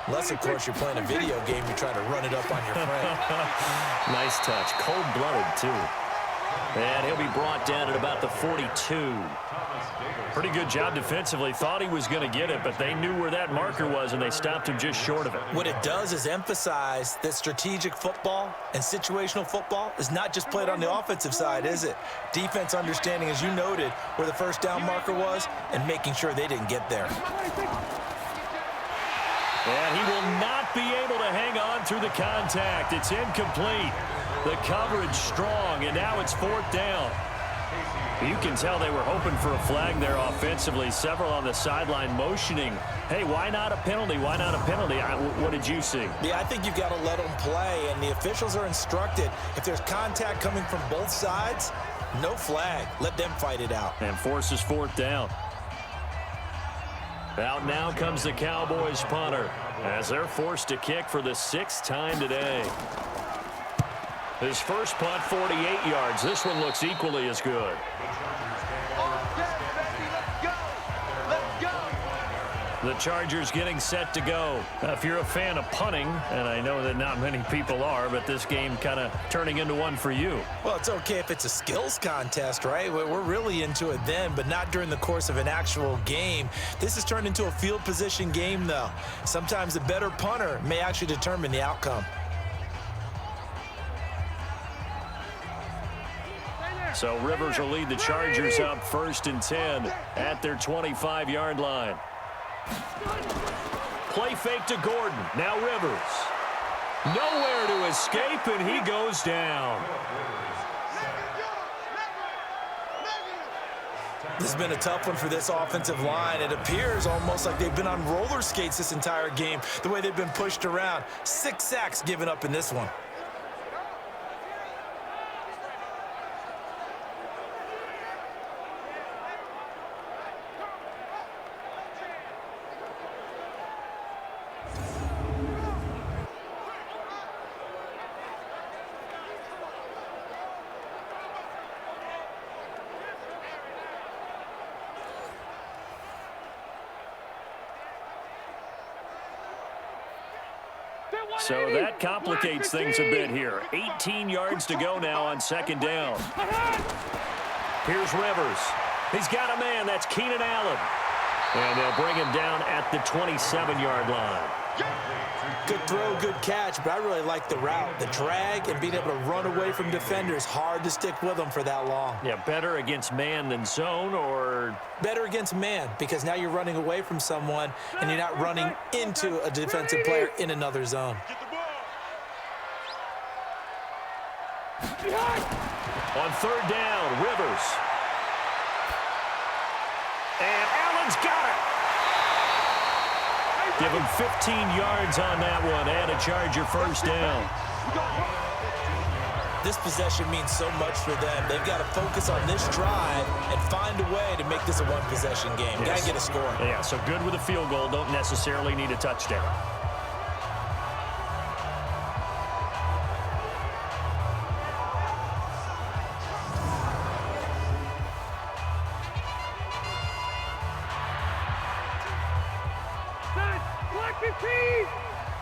Unless, of course, you're playing a video game, you're trying to run it up on your friend. Nice touch. Cold-blooded, too. And he'll be brought down at about the 42. Pretty good job defensively. Thought he was going to get it, but they knew where that marker was, and they stopped him just short of it. What it does is emphasize that strategic football and situational football is not just played on the offensive side, is it? Defense understanding, as you noted, where the 1st down marker was and making sure they didn't get there. And he will not not be able to hang on through the contact. It's incomplete. The coverage strong, and now it's 4th down. You can tell they were hoping for a flag there offensively. Several on the sideline motioning, hey, why not a penalty? Why not a penalty? What did you see? Yeah, I think you've got to let them play, and the officials are instructed. If there's contact coming from both sides, no flag. Let them fight it out. And forces 4th down. Out now comes the Cowboys punter as they're forced to kick for the 6th time today. His first punt, 48 yards. This one looks equally as good. The Chargers getting set to go. Now, if you're a fan of punting, and I know that not many people are, but this game kind of turning into one for you. Well, it's okay if it's a skills contest, right? We're really into it then, but not during the course of an actual game. This has turned into a field position game, though. Sometimes the better punter may actually determine the outcome. So Rivers will lead the Chargers up 1st and 10 at their 25-yard line. Play fake to Gordon. Now Rivers. Nowhere to escape, and he goes down. This has been a tough one for this offensive line. It appears almost like they've been on roller skates this entire game, the way they've been pushed around. 6 sacks given up in this one. So that complicates things a bit here. 18 yards to go now on 2nd down. Here's Rivers. He's got a man. That's Keenan Allen. And they'll bring him down at the 27-yard line. Good throw, good catch, but I really like the route. The drag and being able to run away from defenders. Hard to stick with them for that long. Yeah, better against man than zone, or? Better against man, because now you're running away from someone and you're not running into a defensive player in another zone. On 3rd down, Rivers. And Allen's got it. Give him 15 yards on that one and a Charger 1st down. This possession means so much for them. They've got to focus on this drive and find a way to make this a one-possession game. Yes. Got to get a score. Yeah, so good with a field goal. Don't necessarily need a touchdown.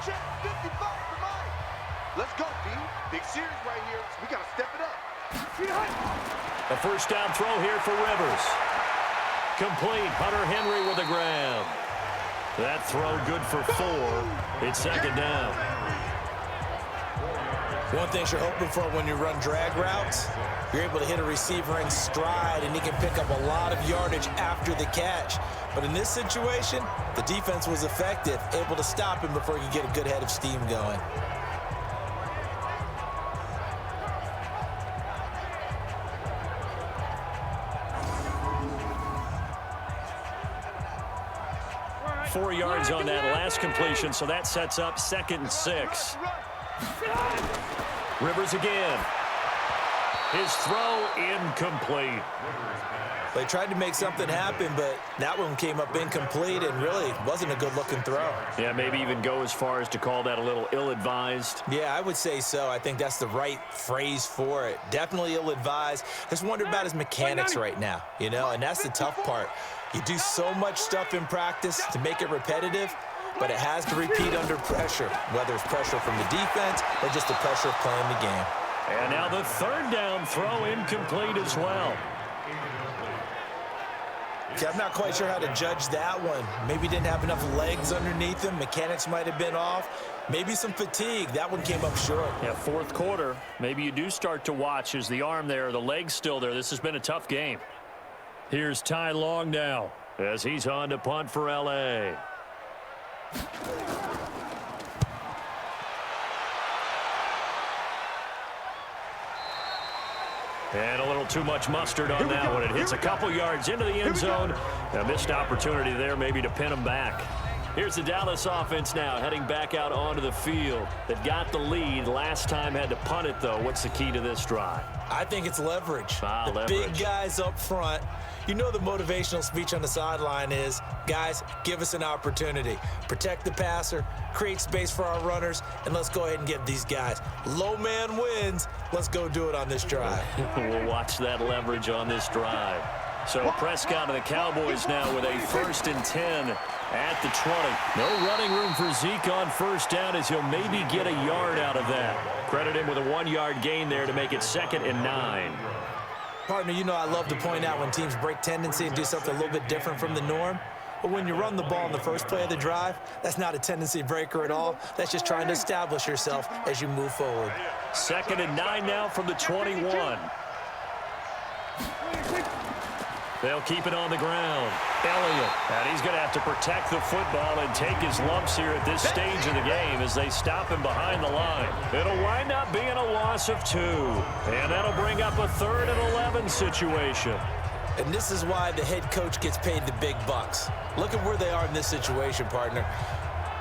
Check 55 for Mike. Let's go, B. Big series right here. So we got to step it up. A 1st down throw here for Rivers. Complete. Hunter Henry with the grab. That throw good for 4. It's 2nd down. One thing you're hoping for when you run drag routes, you're able to hit a receiver in stride, and he can pick up a lot of yardage after the catch. But in this situation, the defense was effective, able to stop him before he could get a good head of steam going. Right. 4 yards on that last completion, so that sets up 2nd and 6. Rivers again. His throw incomplete. They tried to make something happen, but that one came up incomplete and really wasn't a good-looking throw. Yeah, maybe even go as far as to call that a little ill-advised. Yeah, I would say so. I think that's the right phrase for it. Definitely ill-advised. Just wonder about his mechanics right now, you know, and that's the tough part. You do so much stuff in practice to make it repetitive, but it has to repeat under pressure, whether it's pressure from the defense or just the pressure of playing the game. And now the 3rd down throw incomplete as well. I'm not quite sure how to judge that one. Maybe didn't have enough legs underneath him. Mechanics might have been off. Maybe some fatigue. That one came up short. Yeah, 4th quarter. Maybe you do start to watch as the arm there, the leg's still there. This has been a tough game. Here's Ty Long now as he's on to punt for L.A. And a little too much mustard on that one. It hits a couple yards into the end zone. A missed opportunity there maybe to pin them back. Here's the Dallas offense now heading back out onto the field. They've got the lead. Last time had to punt it, though. What's the key to this drive? I think it's leverage. The Leverage. big guys up front. You know the motivational speech on the sideline is, guys, give us an opportunity. Protect the passer, create space for our runners, and let's go ahead and get these guys. Low man wins. Let's go do it on this drive. We'll watch that leverage on this drive. So Prescott and the Cowboys now with a 1st and 10 at the 20. No running room for Zeke on first down as he'll maybe get a yard out of that. Credit him with a 1-yard gain there to make it 2nd and 9. Partner, you know I love to point out when teams break tendency and do something a little bit different from the norm. But when you run the ball in the first play of the drive, that's not a tendency breaker at all. That's just trying to establish yourself as you move forward. 2nd and 9 now from the 21. They'll keep it on the ground. Elliott. And he's going to have to protect the football and take his lumps here at this stage of the game as they stop him behind the line. It'll wind up being a loss of 2. And that'll bring up a 3rd and 11 situation. And this is why the head coach gets paid the big bucks. Look at where they are in this situation, partner.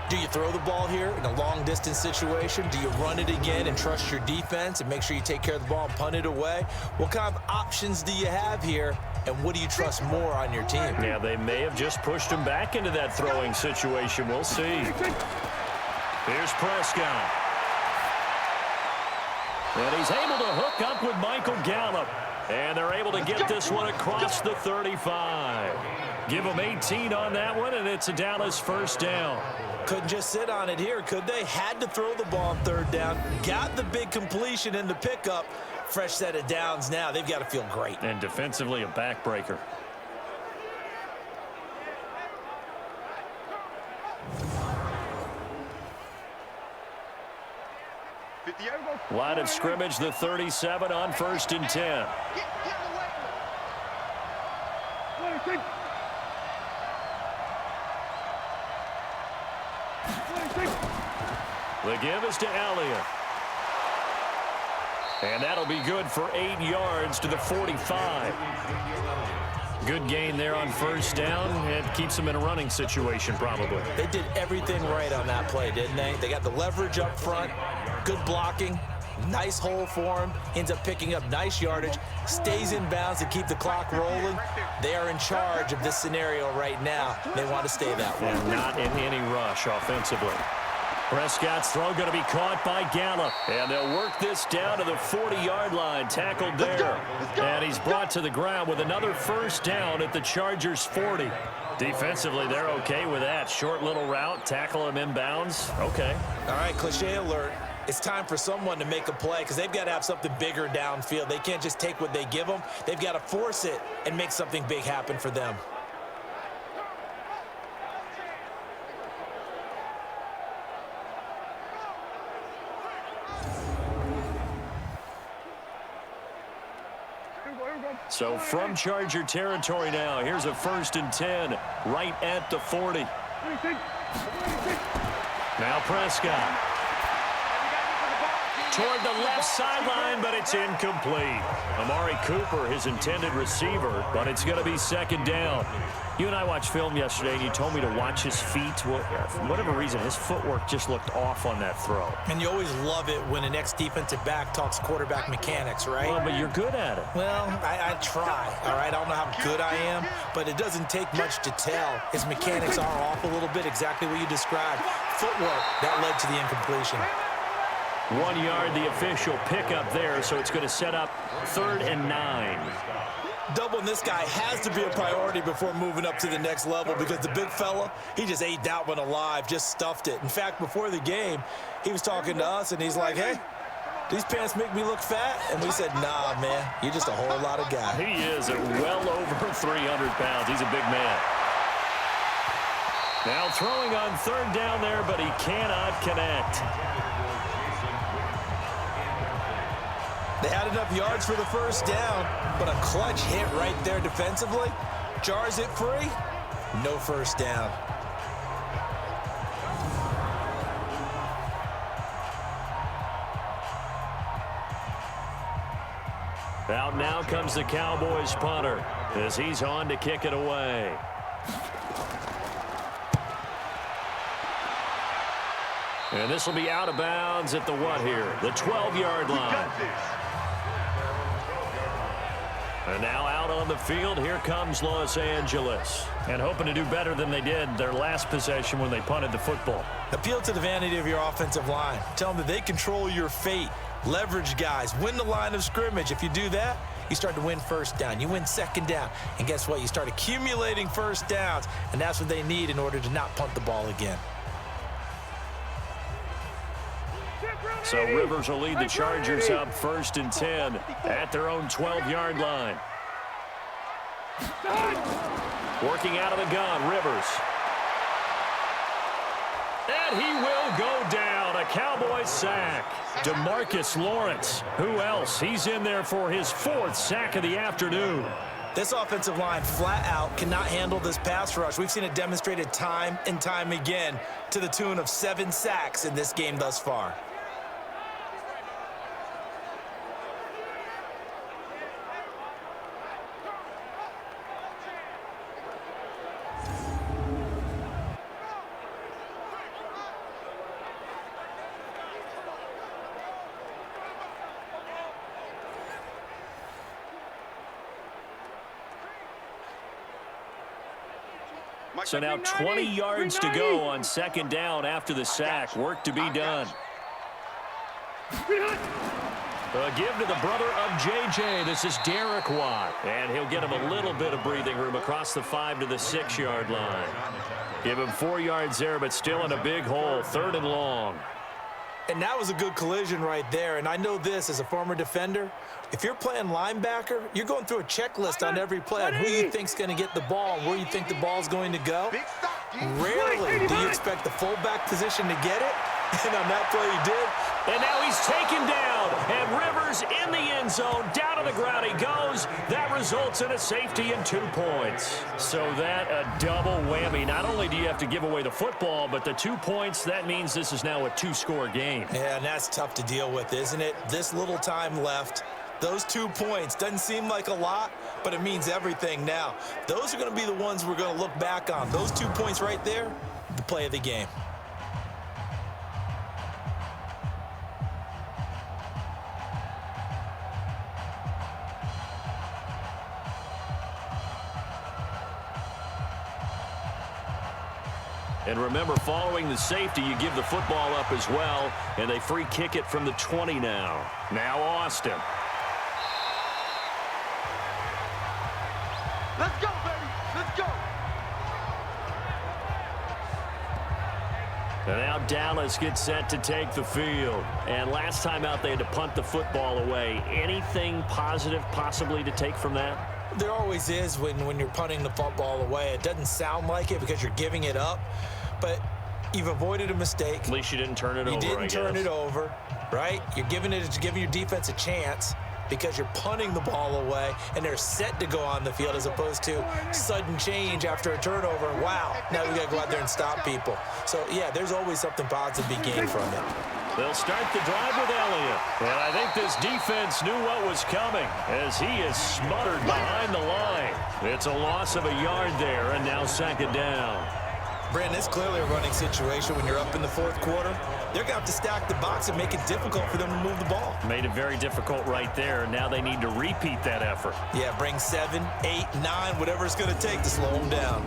Do you throw the ball here in a long-distance situation? Do you run it again and trust your defense and make sure you take care of the ball and punt it away? What kind of options do you have here, and what do you trust more on your team? Yeah, they may have just pushed him back into that throwing situation. We'll see. Here's Prescott. And he's able to hook up with Michael Gallup. And they're able to get this one across the 35. Give them 18 on that one, and it's a Dallas 1st down. Couldn't just sit on it here, could they? Had to throw the ball on 3rd down. Got the big completion in the pickup. Fresh set of downs now. They've got to feel great. And defensively, a backbreaker. Line of scrimmage, the 37 on 1st and 10. The give is to Elliott. And that'll be good for 8 yards to the 45. Good gain there on 1st down. It keeps them in a running situation probably. They did everything right on that play, didn't they? They got the leverage up front, good blocking, nice hole for him, ends up picking up nice yardage, stays in bounds to keep the clock rolling. They are in charge of this scenario right now. They want to stay that way. And not in any rush offensively. Prescott's throw going to be caught by Gallup. And they'll work this down to the 40-yard line. Tackled there. And he's brought to the ground with another 1st down at the Chargers' 40. Defensively, they're okay with that. Short little route, tackle him inbounds. Okay. All right, cliche alert. It's time for someone to make a play because they've got to have something bigger downfield. They can't just take what they give them. They've got to force it and make something big happen for them. So from Charger territory now, here's a 1st and 10 right at the 40. Now Prescott. Toward the left sideline, but it's incomplete. Amari Cooper, his intended receiver, but it's going to be 2nd down. You and I watched film yesterday, and you told me to watch his feet. Well, for whatever reason, his footwork just looked off on that throw. And you always love it when an ex-defensive back talks quarterback mechanics, right? Well, but you're good at it. Well, I try, all right? I don't know how good I am, but it doesn't take much to tell. His mechanics are off a little bit, exactly what you described. Footwork, that led to the incompletion. 1 yard, the official pickup there, so it's going to set up 3rd and 9. Doubling this guy has to be a priority before moving up to the next level because the big fella, he just ate that one alive, just stuffed it. In fact, before the game, he was talking to us, and he's like, hey, these pants make me look fat? And we said, nah, man, you're just a whole lot of guy. He is at well over 300 pounds. He's a big man. Now throwing on 3rd down there, but he cannot connect. They had enough yards for the 1st down, but a clutch hit right there defensively. Jars it free. No 1st down. Out now comes the Cowboys punter as he's on to kick it away. And this will be out of bounds at the what here? The 12-yard line. And now out on the field, here comes Los Angeles. And hoping to do better than they did their last possession when they punted the football. Appeal to the vanity of your offensive line. Tell them that they control your fate. Leverage guys. Win the line of scrimmage. If you do that, you start to win first down. You win second down. And guess what? You start accumulating first downs. And that's what they need in order to not punt the ball again. So Rivers will lead the Chargers up 1st and 10 at their own 12-yard line. Working out of the gun, Rivers. And he will go down. A Cowboys sack. DeMarcus Lawrence. Who else? He's in there for his 4th sack of the afternoon. This offensive line flat out cannot handle this pass rush. We've seen it demonstrated time and time again to the tune of 7 sacks in this game thus far. So now 20 yards to go on 2nd down after the sack. Work to be done. A give to the brother of J.J. This is Derek Watt. And he'll get him a little bit of breathing room across the 5 to the 6-yard line. Give him 4 yards there, but still in a big hole. 3rd and long. And that was a good collision right there. And I know this as a former defender. If you're playing linebacker, you're going through a checklist on every play on who you think's going to get the ball and where you think the ball's going to go. Rarely do you expect the fullback position to get it. And on that play, he did. And now he's taken down. And Rivers in the end zone. Down to the ground he goes. That results in a safety and 2 points. So that a double whammy. Not only do you have to give away the football, but the 2 points, that means this is now a 2-score game. Yeah, and that's tough to deal with, isn't it? This little time left. Those 2 points doesn't seem like a lot, but it means everything now. Those are going to be the ones we're going to look back on. Those 2 points right there, the play of the game. And remember, following the safety, you give the football up as well, and they free kick it from the 20 now. Now Austin. Let's go, baby. Let's go. And now Dallas gets set to take the field. And last time out, they had to punt the football away. Anything positive possibly to take from that? There always is when you're punting the football away. It doesn't sound like it because you're giving it up, but you've avoided a mistake. At least you didn't turn it over, You didn't turn it over, right? You're giving your defense a chance because you're punting the ball away, and they're set to go on the field as opposed to sudden change after a turnover. Wow, now we got to go out there and stop people. So, yeah, there's always something positive to be gained from it. They'll start the drive with Elliott. And I think this defense knew what was coming as he is smothered behind the line. It's a loss of a yard there, and now 2nd down. Brandon, it's clearly a running situation when you're up in the 4th quarter. They're going to have to stack the box and make it difficult for them to move the ball. Made it very difficult right there. Now they need to repeat that effort. Yeah, bring 7, 8, 9, whatever it's going to take to slow them down.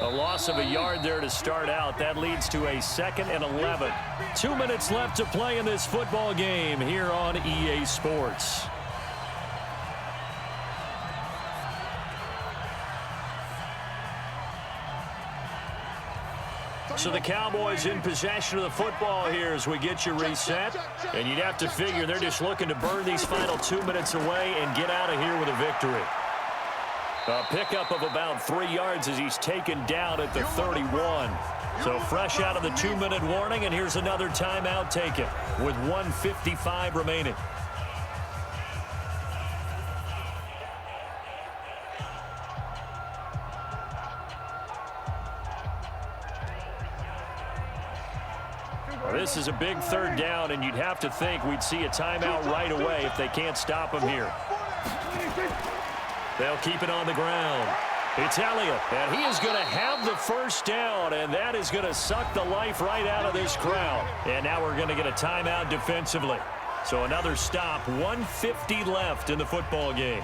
A loss of a yard there to start out. That leads to a 2nd and 11. 2 minutes left to play in this football game here on EA Sports. So the Cowboys in possession of the football here as we get you reset. And you'd have to figure they're just looking to burn these final 2 minutes away and get out of here with a victory. A pickup of about 3 yards as he's taken down at the 31. So fresh out of the 2-minute warning, and here's another timeout taken with 1:55 remaining. Well, this is a big third down, and you'd have to think we'd see a timeout right away if they can't stop him here. They'll keep it on the ground. It's Elliott, and he is going to have the first down, and that is going to suck the life right out of this crowd. And now we're going to get a timeout defensively. So another stop, 1:50 left in the football game.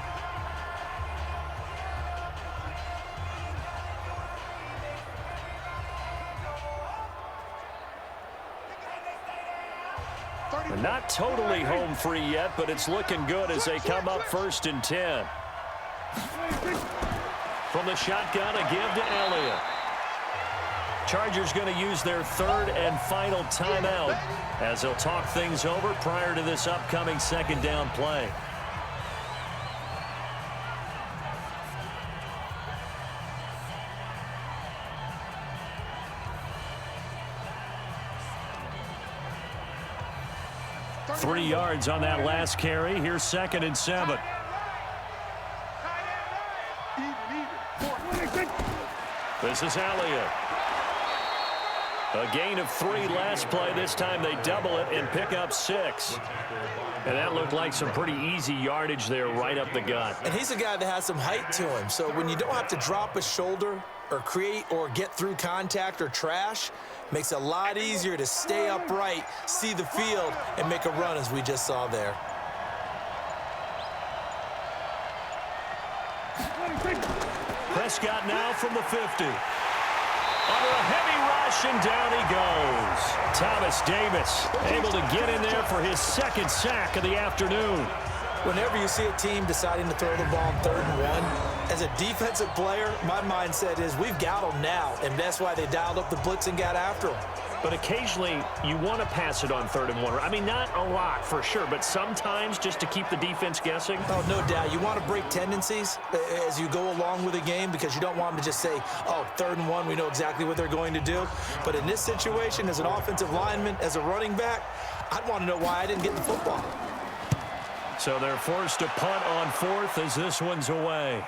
They're not totally home free yet, but it's looking good as they come up 1st and 10. From the shotgun, a give to Elliott. Chargers going to use their 3rd and final timeout as they'll talk things over prior to this upcoming 2nd down play. Three yards on that last carry. Here's 2nd and 7. This is Elliott. A gain of 3 last play. This time they double it and pick up 6. And that looked like some pretty easy yardage there right up the gut. And he's a guy that has some height to him. So when you don't have to drop a shoulder or create or get through contact or trash, makes it a lot easier to stay upright, see the field, and make a run as we just saw there. Prescott now from the 50. Under a heavy rush, and down he goes. Thomas Davis able to get in there for his 2nd sack of the afternoon. Whenever you see a team deciding to throw the ball on 3rd and 1, as a defensive player, my mindset is we've got them now, and that's why they dialed up the blitz and got after them. But occasionally, you want to pass it on 3rd and 1. I mean, not a lot for sure, but sometimes just to keep the defense guessing. Oh, no doubt. You want to break tendencies as you go along with a game because you don't want them to just say, oh, 3rd and 1, we know exactly what they're going to do. But in this situation, as an offensive lineman, as a running back, I'd want to know why I didn't get the football. So they're forced to punt on 4th as this one's away.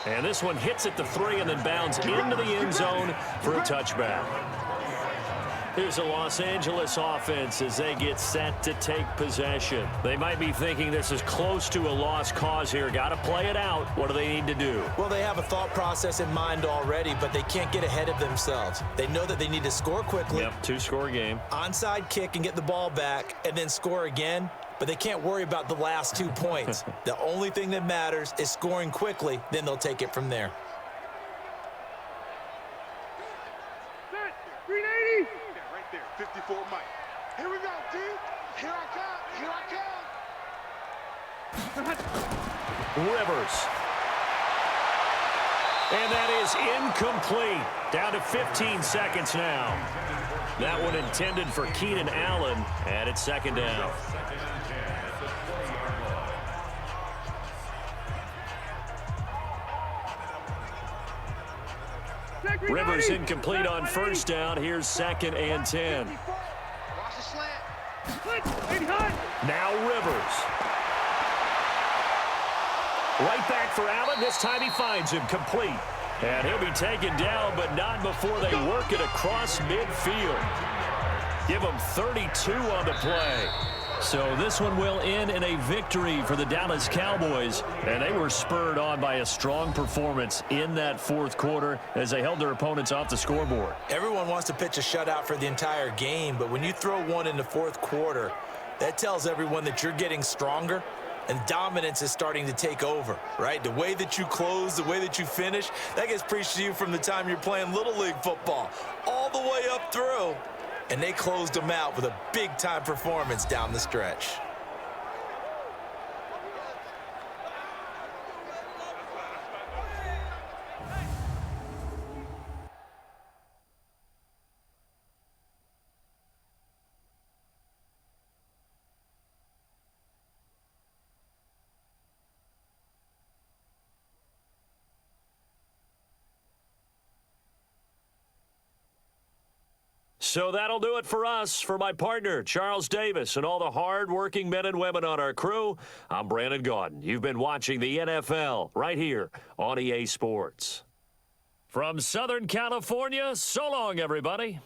And this one hits at the 3 and then bounds into the end zone for a touchback. Here's the Los Angeles offense as they get set to take possession. They might be thinking this is close to a lost cause here. Got to play it out. What do they need to do? Well, they have a thought process in mind already, but they can't get ahead of themselves. They know that they need to score quickly. Yep, 2-score game. Onside kick and get the ball back and then score again. But they can't worry about the last 2 points. The only thing that matters is scoring quickly. Then they'll take it from there. 380. Right there, 54 Mike. Here we go, dude. Here I come. Rivers. And that is incomplete. Down to 15 seconds now. That one intended for Keenan Allen, and it's 2nd down. Rivers incomplete on 1st down. Here's 2nd and 10. Now Rivers. Right back for Allen. This time he finds him complete. And he'll be taken down, but not before they work it across midfield. Give him 32 on the play. So this one will end in a victory for the Dallas Cowboys. And they were spurred on by a strong performance in that 4th quarter as they held their opponents off the scoreboard. Everyone wants to pitch a shutout for the entire game, but when you throw one in the 4th quarter, that tells everyone that you're getting stronger and dominance is starting to take over, right? The way that you close, the way that you finish, that gets preached to you from the time you're playing Little League football all the way up through. And they closed them out with a big-time performance down the stretch. So that'll do it for us. For my partner, Charles Davis, and all the hard-working men and women on our crew, I'm Brandon Gaudin. You've been watching the NFL right here on EA Sports. From Southern California, so long, everybody.